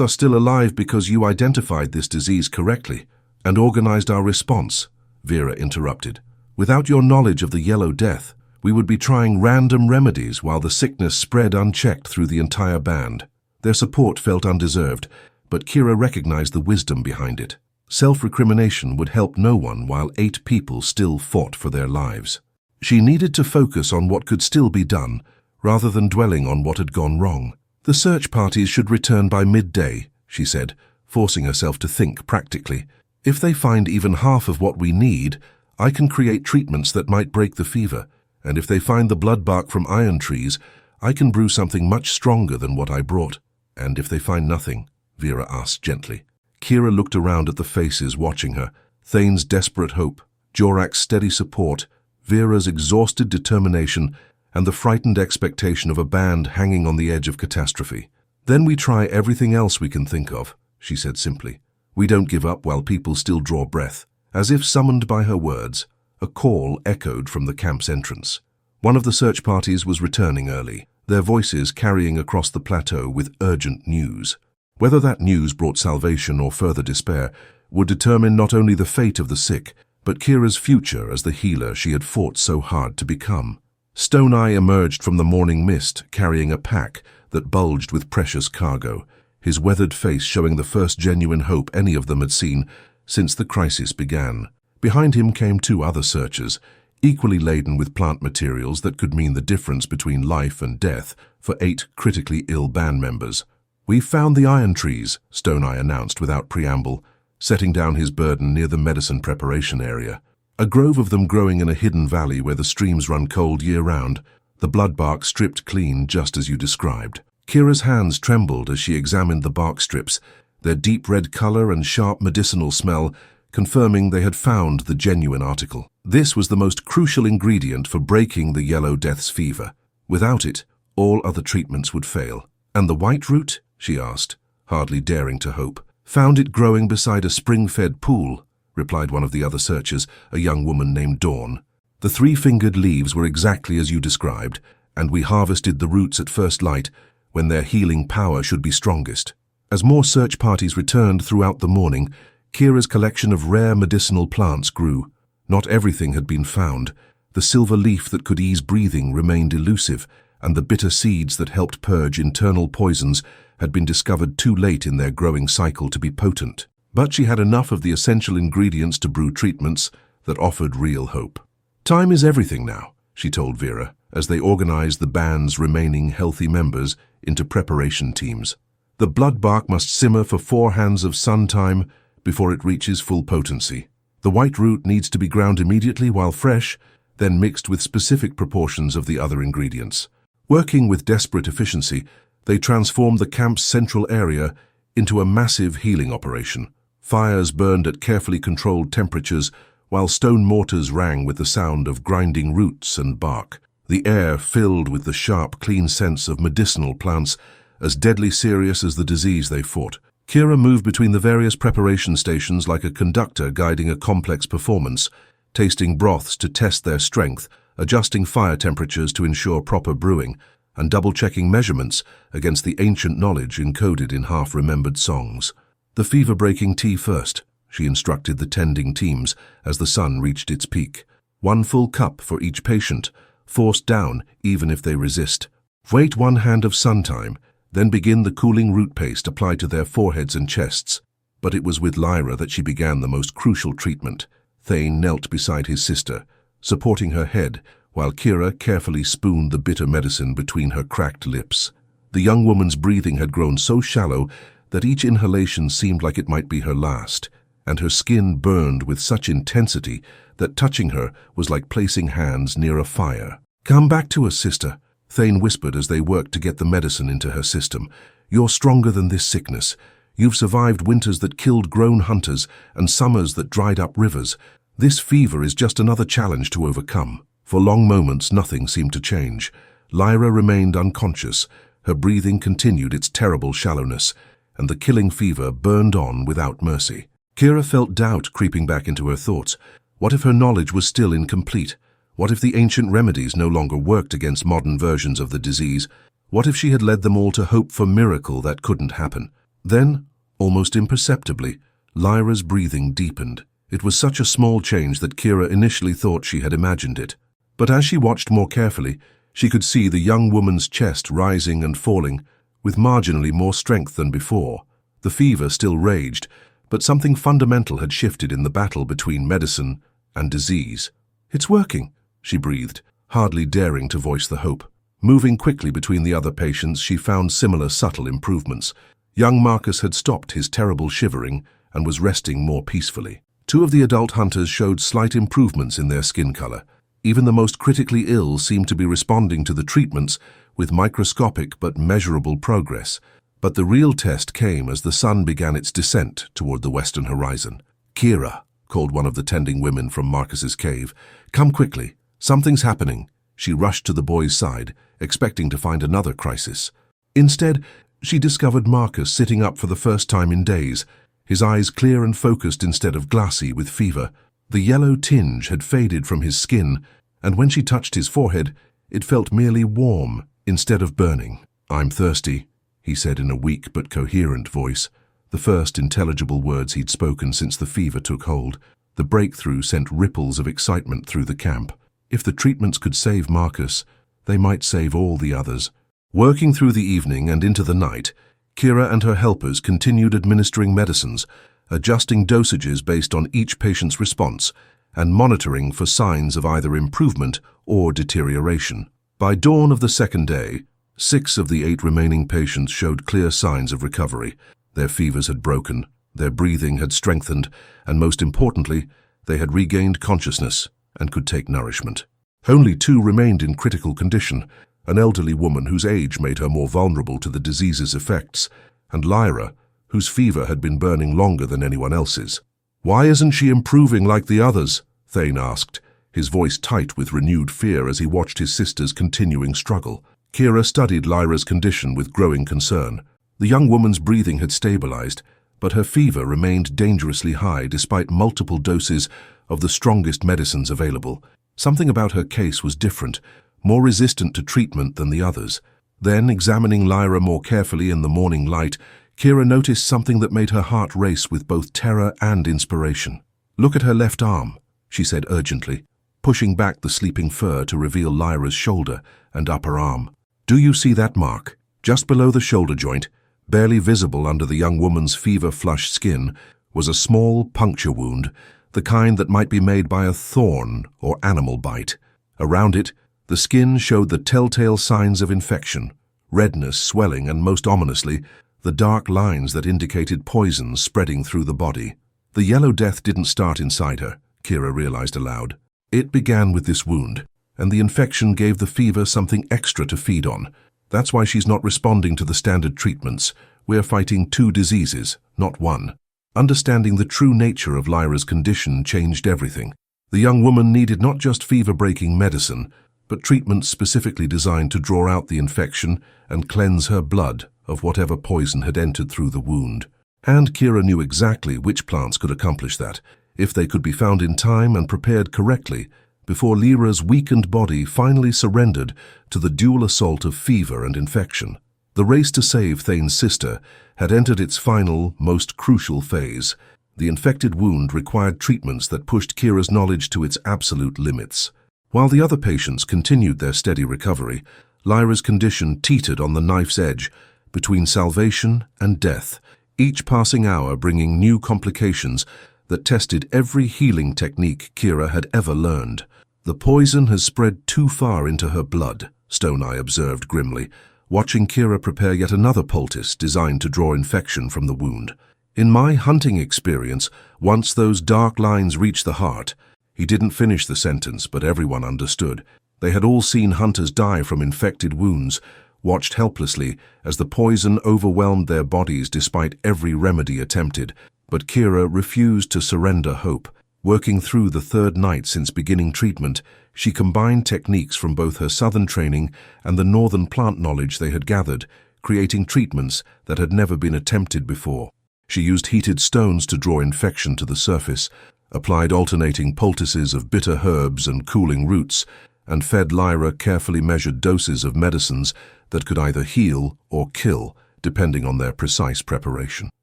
are still alive because you identified this disease correctly and organized our response, Vera interrupted. Without your knowledge of the Yellow Death, we would be trying random remedies while the sickness spread unchecked through the entire band. Their support felt undeserved, but Kira recognized the wisdom behind it. Self-recrimination would help no one while 8 people still fought for their lives. She needed to focus on what could still be done, rather than dwelling on what had gone wrong. The search parties should return by midday, she said, forcing herself to think practically. If they find even half of what we need, I can create treatments that might break the fever, and if they find the blood bark from iron trees, I can brew something much stronger than what I brought. And if they find nothing? Vera asked gently. Kira looked around at the faces watching her, Thane's desperate hope, Jorak's steady support, Vera's exhausted determination, and the frightened expectation of a band hanging on the edge of catastrophe. Then we try everything else we can think of, she said simply. We don't give up while people still draw breath. As if summoned by her words, a call echoed from the camp's entrance. One of the search parties was returning early, their voices carrying across the plateau with urgent news. Whether that news brought salvation or further despair would determine not only the fate of the sick, but Kira's future as the healer she had fought so hard to become. Stone Eye emerged from the morning mist, carrying a pack that bulged with precious cargo, his weathered face showing the first genuine hope any of them had seen since the crisis began. Behind him came 2 other searchers, equally laden with plant materials that could mean the difference between life and death for 8 critically ill band members. "We've found the iron trees," Stone Eye announced without preamble, setting down his burden near the medicine preparation area. A grove of them growing in a hidden valley where the streams run cold year-round, the blood bark stripped clean just as you described. Kira's hands trembled as she examined the bark strips, their deep red color and sharp medicinal smell confirming they had found the genuine article. This was the most crucial ingredient for breaking the yellow death's fever. Without it, all other treatments would fail. "And the white root?" she asked, hardly daring to hope. "Found it growing beside a spring-fed pool," replied one of the other searchers, a young woman named Dawn. "The 3-fingered leaves were exactly as you described, and we harvested the roots at first light, when their healing power should be strongest." As more search parties returned throughout the morning, Kira's collection of rare medicinal plants grew. Not everything had been found. The silver leaf that could ease breathing remained elusive, and the bitter seeds that helped purge internal poisons had been discovered too late in their growing cycle to be potent. But she had enough of the essential ingredients to brew treatments that offered real hope. "Time is everything now," she told Vera, as they organized the band's remaining healthy members into preparation teams. "The blood bark must simmer for 4 hands of sun time before it reaches full potency. The white root needs to be ground immediately while fresh, then mixed with specific proportions of the other ingredients." Working with desperate efficiency, they transformed the camp's central area into a massive healing operation. Fires burned at carefully controlled temperatures, while stone mortars rang with the sound of grinding roots and bark. The air filled with the sharp, clean scents of medicinal plants, as deadly serious as the disease they fought. Kira moved between the various preparation stations like a conductor guiding a complex performance, tasting broths to test their strength, adjusting fire temperatures to ensure proper brewing, and double-checking measurements against the ancient knowledge encoded in half-remembered songs. "The fever-breaking tea first," she instructed the tending teams as the sun reached its peak. "1 full cup for each patient, forced down even if they resist. Wait 1 hand of sun time, then begin the cooling root paste applied to their foreheads and chests." But it was with Lyra that she began the most crucial treatment. Thane knelt beside his sister, supporting her head, while Kira carefully spooned the bitter medicine between her cracked lips. The young woman's breathing had grown so shallow that each inhalation seemed like it might be her last, and her skin burned with such intensity that touching her was like placing hands near a fire. "Come back to us, sister," Thane whispered as they worked to get the medicine into her system. "You're stronger than this sickness. You've survived winters that killed grown hunters and summers that dried up rivers. This fever is just another challenge to overcome." For long moments, nothing seemed to change. Lyra remained unconscious. Her breathing continued its terrible shallowness, and the killing fever burned on without mercy. Kira felt doubt creeping back into her thoughts. What if her knowledge was still incomplete? What if the ancient remedies no longer worked against modern versions of the disease? What if she had led them all to hope for miracle that couldn't happen? Then, almost imperceptibly, Lyra's breathing deepened. It was such a small change that Kira initially thought she had imagined it. But as she watched more carefully, she could see the young woman's chest rising and falling, with marginally more strength than before. The fever still raged, But something fundamental had shifted in the battle between medicine and disease. "It's working," she breathed, hardly daring to voice the hope. Moving quickly between the other patients, she found similar subtle improvements. Young Marcus had stopped his terrible shivering and was resting more peacefully. Two of the adult hunters showed slight improvements in their skin color. Even the most critically ill seemed to be responding to the treatments with microscopic but measurable progress. But the real test came as the sun began its descent toward the western horizon. "Kira," called one of the tending women from Marcus's cave. "Come quickly. Something's happening." She rushed to the boy's side, expecting to find another crisis. Instead, she discovered Marcus sitting up for the first time in days, his eyes clear and focused instead of glassy with fever. The yellow tinge had faded from his skin, and when she touched his forehead, it felt merely warm instead of burning. "I'm thirsty," he said in a weak but coherent voice, the first intelligible words he'd spoken since the fever took hold. The breakthrough sent ripples of excitement through the camp. If the treatments could save Marcus, they might save all the others. Working through the evening and into the night, Kira and her helpers continued administering medicines, adjusting dosages based on each patient's response, and monitoring for signs of either improvement or deterioration. By dawn of the second day, 6 of the 8 remaining patients showed clear signs of recovery. Their fevers had broken, their breathing had strengthened, and most importantly, they had regained consciousness and could take nourishment. Only 2 remained in critical condition, an elderly woman whose age made her more vulnerable to the disease's effects, and Lyra, whose fever had been burning longer than anyone else's. "Why isn't she improving like the others?" Thane asked, his voice tight with renewed fear as he watched his sister's continuing struggle. Kira studied Lyra's condition with growing concern. The young woman's breathing had stabilized, but her fever remained dangerously high despite multiple doses of the strongest medicines available. Something about her case was different, more resistant to treatment than the others. Then, examining Lyra more carefully in the morning light, Kira noticed something that made her heart race with both terror and inspiration. "Look at her left arm," she said urgently, pushing back the sleeping fur to reveal Lyra's shoulder and upper arm. "Do you see that mark? Just below the shoulder joint, barely visible under the young woman's fever-flushed skin, was a small puncture wound, the kind that might be made by a thorn or animal bite. Around it, the skin showed the telltale signs of infection, redness, swelling, and most ominously, the dark lines that indicated poison spreading through the body. The Yellow Death didn't start inside her, Kira realized aloud. It began with this wound, and the infection gave the fever something extra to feed on. That's why she's not responding to the standard treatments. We're fighting 2 diseases, not 1. Understanding the true nature of Lyra's condition changed everything. The young woman needed not just fever-breaking medicine, but treatments specifically designed to draw out the infection and cleanse her blood of whatever poison had entered through the wound. And Kira knew exactly which plants could accomplish that, if they could be found in time and prepared correctly, before Lyra's weakened body finally surrendered to the dual assault of fever and infection. The race to save Thane's sister had entered its final, most crucial phase. The infected wound required treatments that pushed Kira's knowledge to its absolute limits. While the other patients continued their steady recovery, Lyra's condition teetered on the knife's edge between salvation and death, each passing hour bringing new complications that tested every healing technique Kira had ever learned. "The poison has spread too far into her blood," Stone Eye observed grimly, watching Kira prepare yet another poultice designed to draw infection from the wound. "In my hunting experience, once those dark lines reach the heart—" He didn't finish the sentence, but everyone understood. They had all seen hunters die from infected wounds, watched helplessly as the poison overwhelmed their bodies despite every remedy attempted. But Kira refused to surrender hope. Working through the 3rd night since beginning treatment, she combined techniques from both her southern training and the northern plant knowledge they had gathered, creating treatments that had never been attempted before. She used heated stones to draw infection to the surface, applied alternating poultices of bitter herbs and cooling roots, and fed Lyra carefully measured doses of medicines that could either heal or kill, depending on their precise preparation.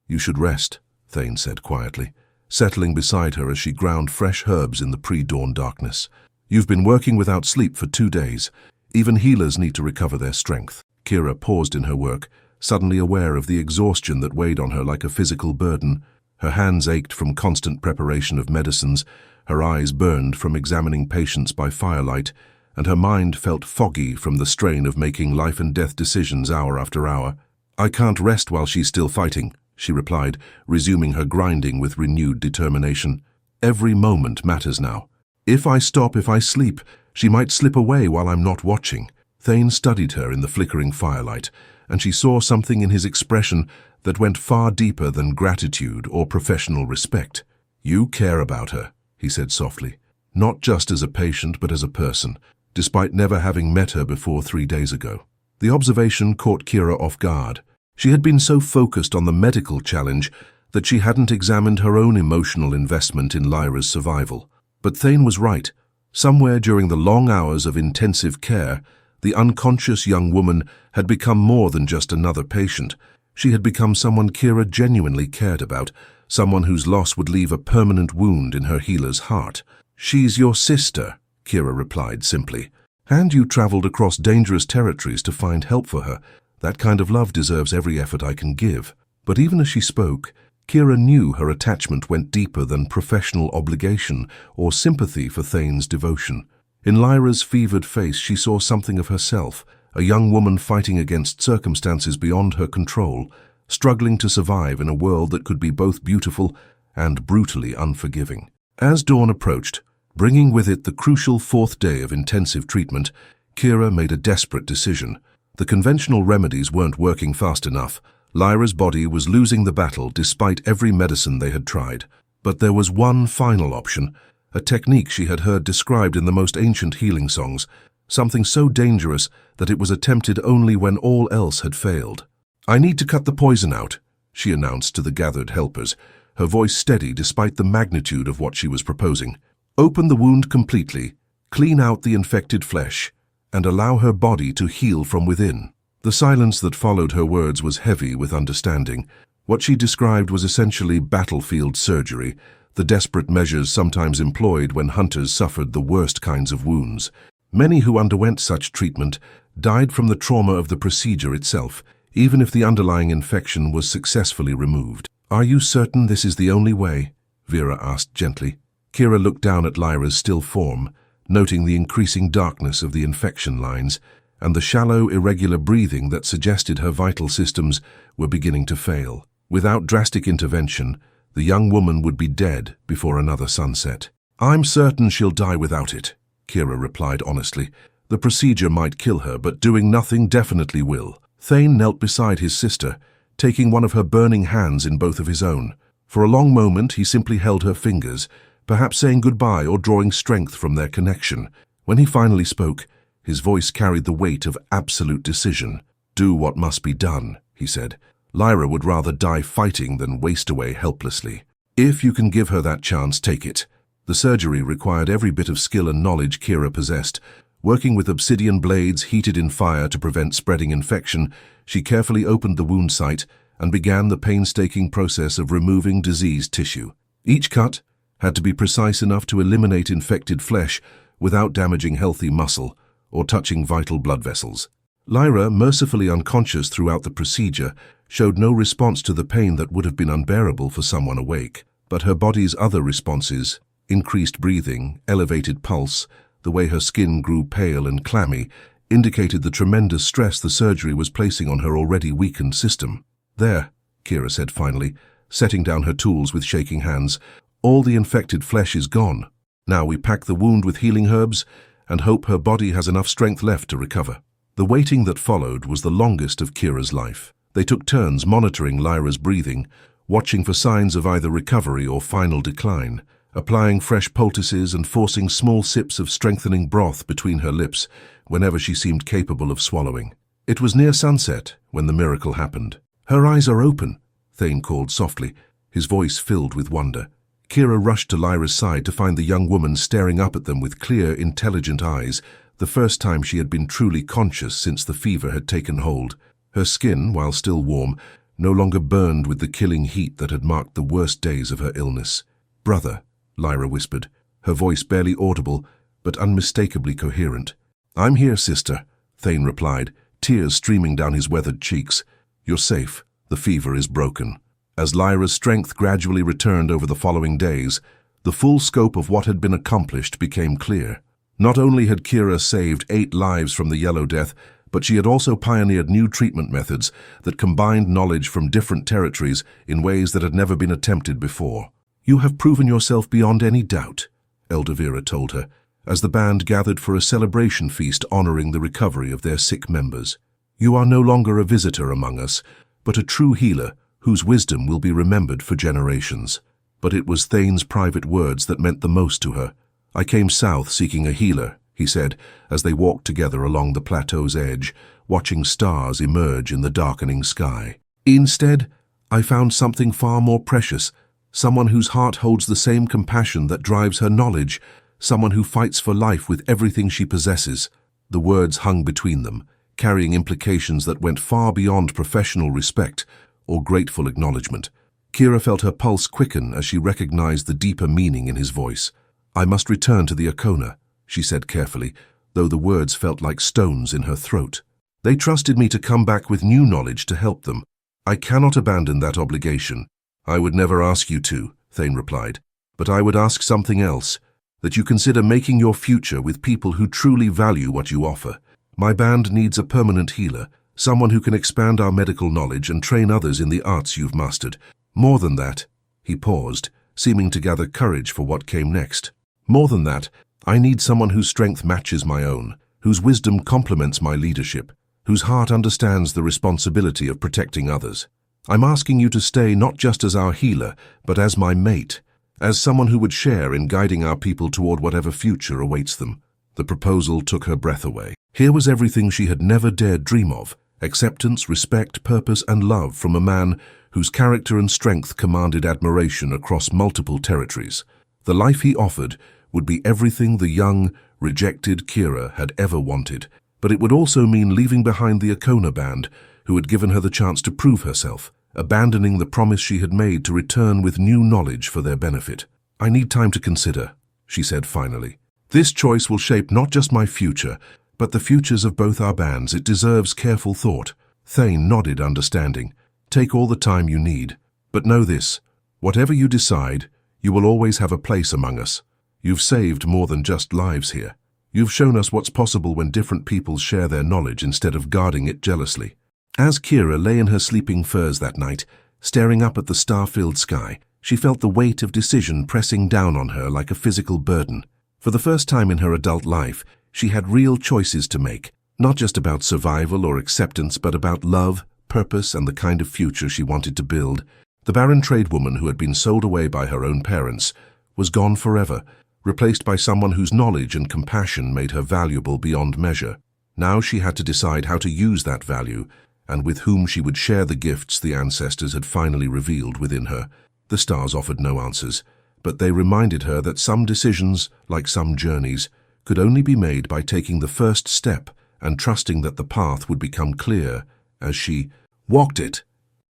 "You should rest," Thane said quietly, settling beside her as she ground fresh herbs in the pre-dawn darkness. "You've been working without sleep for 2 days. Even healers need to recover their strength." Kira paused in her work, suddenly aware of the exhaustion that weighed on her like a physical burden. Her hands ached from constant preparation of medicines, her eyes burned from examining patients by firelight, and her mind felt foggy from the strain of making life-and-death decisions hour after hour. "I can't rest while she's still fighting," she replied, resuming her grinding with renewed determination. "Every moment matters now. If I stop, if I sleep, she might slip away while I'm not watching." Thane studied her in the flickering firelight, and she saw something in his expression that went far deeper than gratitude or professional respect. "You care about her," he said softly, "not just as a patient but as a person, despite never having met her before 3 days ago." The observation caught Kira off guard. She had been so focused on the medical challenge that she hadn't examined her own emotional investment in Lyra's survival. But Thane was right. Somewhere during the long hours of intensive care, the unconscious young woman had become more than just another patient. She had become someone Kira genuinely cared about, someone whose loss would leave a permanent wound in her healer's heart. "She's your sister," Kira replied simply. "And you traveled across dangerous territories to find help for her. That kind of love deserves every effort I can give." But even as she spoke, Kira knew her attachment went deeper than professional obligation or sympathy for Thane's devotion. In Lyra's fevered face she saw something of herself, a young woman fighting against circumstances beyond her control, struggling to survive in a world that could be both beautiful and brutally unforgiving. As dawn approached, bringing with it the crucial 4th day of intensive treatment, Kira made a desperate decision. The conventional remedies weren't working fast enough. Lyra's body was losing the battle despite every medicine they had tried. But there was one final option, a technique she had heard described in the most ancient healing songs, something so dangerous that it was attempted only when all else had failed. "I need to cut the poison out," she announced to the gathered helpers, her voice steady despite the magnitude of what she was proposing. "Open the wound completely, clean out the infected flesh, and allow her body to heal from within." The silence that followed her words was heavy with understanding. What she described was essentially battlefield surgery, the desperate measures sometimes employed when hunters suffered the worst kinds of wounds. Many who underwent such treatment died from the trauma of the procedure itself, even if the underlying infection was successfully removed. "Are you certain this is the only way?" Vera asked gently. Kira looked down at Lyra's still form, noting the increasing darkness of the infection lines and the shallow, irregular breathing that suggested her vital systems were beginning to fail. Without drastic intervention, the young woman would be dead before another sunset. "I'm certain she'll die without it," Kira replied honestly. "The procedure might kill her, but doing nothing definitely will." Thane knelt beside his sister, taking one of her burning hands in both of his own. For a long moment he simply held her fingers, perhaps saying goodbye or drawing strength from their connection. When he finally spoke, his voice carried the weight of absolute decision. "Do what must be done," he said. "Lyra would rather die fighting than waste away helplessly. If you can give her that chance, take it." The surgery required every bit of skill and knowledge Kira possessed. Working with obsidian blades heated in fire to prevent spreading infection, she carefully opened the wound site and began the painstaking process of removing diseased tissue. Each cut had to be precise enough to eliminate infected flesh without damaging healthy muscle or touching vital blood vessels. Lyra, mercifully unconscious throughout the procedure, showed no response to the pain that would have been unbearable for someone awake. But her body's other responses, increased breathing, elevated pulse, the way her skin grew pale and clammy, indicated the tremendous stress the surgery was placing on her already weakened system. "There," Kira said finally, setting down her tools with shaking hands. "All the infected flesh is gone. Now we pack the wound with healing herbs and hope her body has enough strength left to recover." The waiting that followed was the longest of Kira's life. They took turns monitoring Lyra's breathing, watching for signs of either recovery or final decline, applying fresh poultices and forcing small sips of strengthening broth between her lips whenever she seemed capable of swallowing. It was near sunset when the miracle happened. "Her eyes are open," Thane called softly, his voice filled with wonder. Kira rushed to Lyra's side to find the young woman staring up at them with clear, intelligent eyes, the first time she had been truly conscious since the fever had taken hold. Her skin, while still warm, no longer burned with the killing heat that had marked the worst days of her illness. "Brother," Lyra whispered, her voice barely audible, but unmistakably coherent. "I'm here, sister," Thane replied, tears streaming down his weathered cheeks. "You're safe. The fever is broken." As Lyra's strength gradually returned over the following days, the full scope of what had been accomplished became clear. Not only had Kira saved 8 lives from the Yellow Death, but she had also pioneered new treatment methods that combined knowledge from different territories in ways that had never been attempted before. "You have proven yourself beyond any doubt," Elvira told her, as the band gathered for a celebration feast honoring the recovery of their sick members. "You are no longer a visitor among us, but a true healer whose wisdom will be remembered for generations." But it was Thane's private words that meant the most to her. "I came south seeking a healer," he said, as they walked together along the plateau's edge, watching stars emerge in the darkening sky. "Instead, I found something far more precious, someone whose heart holds the same compassion that drives her knowledge, someone who fights for life with everything she possesses." The words hung between them, carrying implications that went far beyond professional respect or grateful acknowledgement. Kira felt her pulse quicken as she recognized the deeper meaning in his voice. "I must return to the Akona," she said carefully, though the words felt like stones in her throat. "They trusted me to come back with new knowledge to help them. I cannot abandon that obligation." "I would never ask you to," Thane replied, "but I would ask something else, that you consider making your future with people who truly value what you offer. My band needs a permanent healer, someone who can expand our medical knowledge and train others in the arts you've mastered. More than that," he paused, seeming to gather courage for what came next. "More than that, I need someone whose strength matches my own, whose wisdom complements my leadership, whose heart understands the responsibility of protecting others. I'm asking you to stay not just as our healer, but as my mate, as someone who would share in guiding our people toward whatever future awaits them." The proposal took her breath away. Here was everything she had never dared dream of: acceptance, respect, purpose, and love from a man whose character and strength commanded admiration across multiple territories. The life he offered would be everything the young, rejected Kira had ever wanted, but it would also mean leaving behind the Akona band, who had given her the chance to prove herself, abandoning the promise she had made to return with new knowledge for their benefit. "I need time to consider," she said finally. "This choice will shape not just my future, but the futures of both our bands. It deserves careful thought." Thane nodded, understanding. "Take all the time you need. But know this, whatever you decide, you will always have a place among us. You've saved more than just lives here. You've shown us what's possible when different peoples share their knowledge instead of guarding it jealously." As Kira lay in her sleeping furs that night, staring up at the star-filled sky, she felt the weight of decision pressing down on her like a physical burden. For the first time in her adult life, she had real choices to make, not just about survival or acceptance, but about love, purpose, and the kind of future she wanted to build. The barren tradeswoman who had been sold away by her own parents was gone forever, replaced by someone whose knowledge and compassion made her valuable beyond measure. Now she had to decide how to use that value, and with whom she would share the gifts the ancestors had finally revealed within her. The stars offered no answers, but they reminded her that some decisions, like some journeys, could only be made by taking the first step and trusting that the path would become clear as she walked it.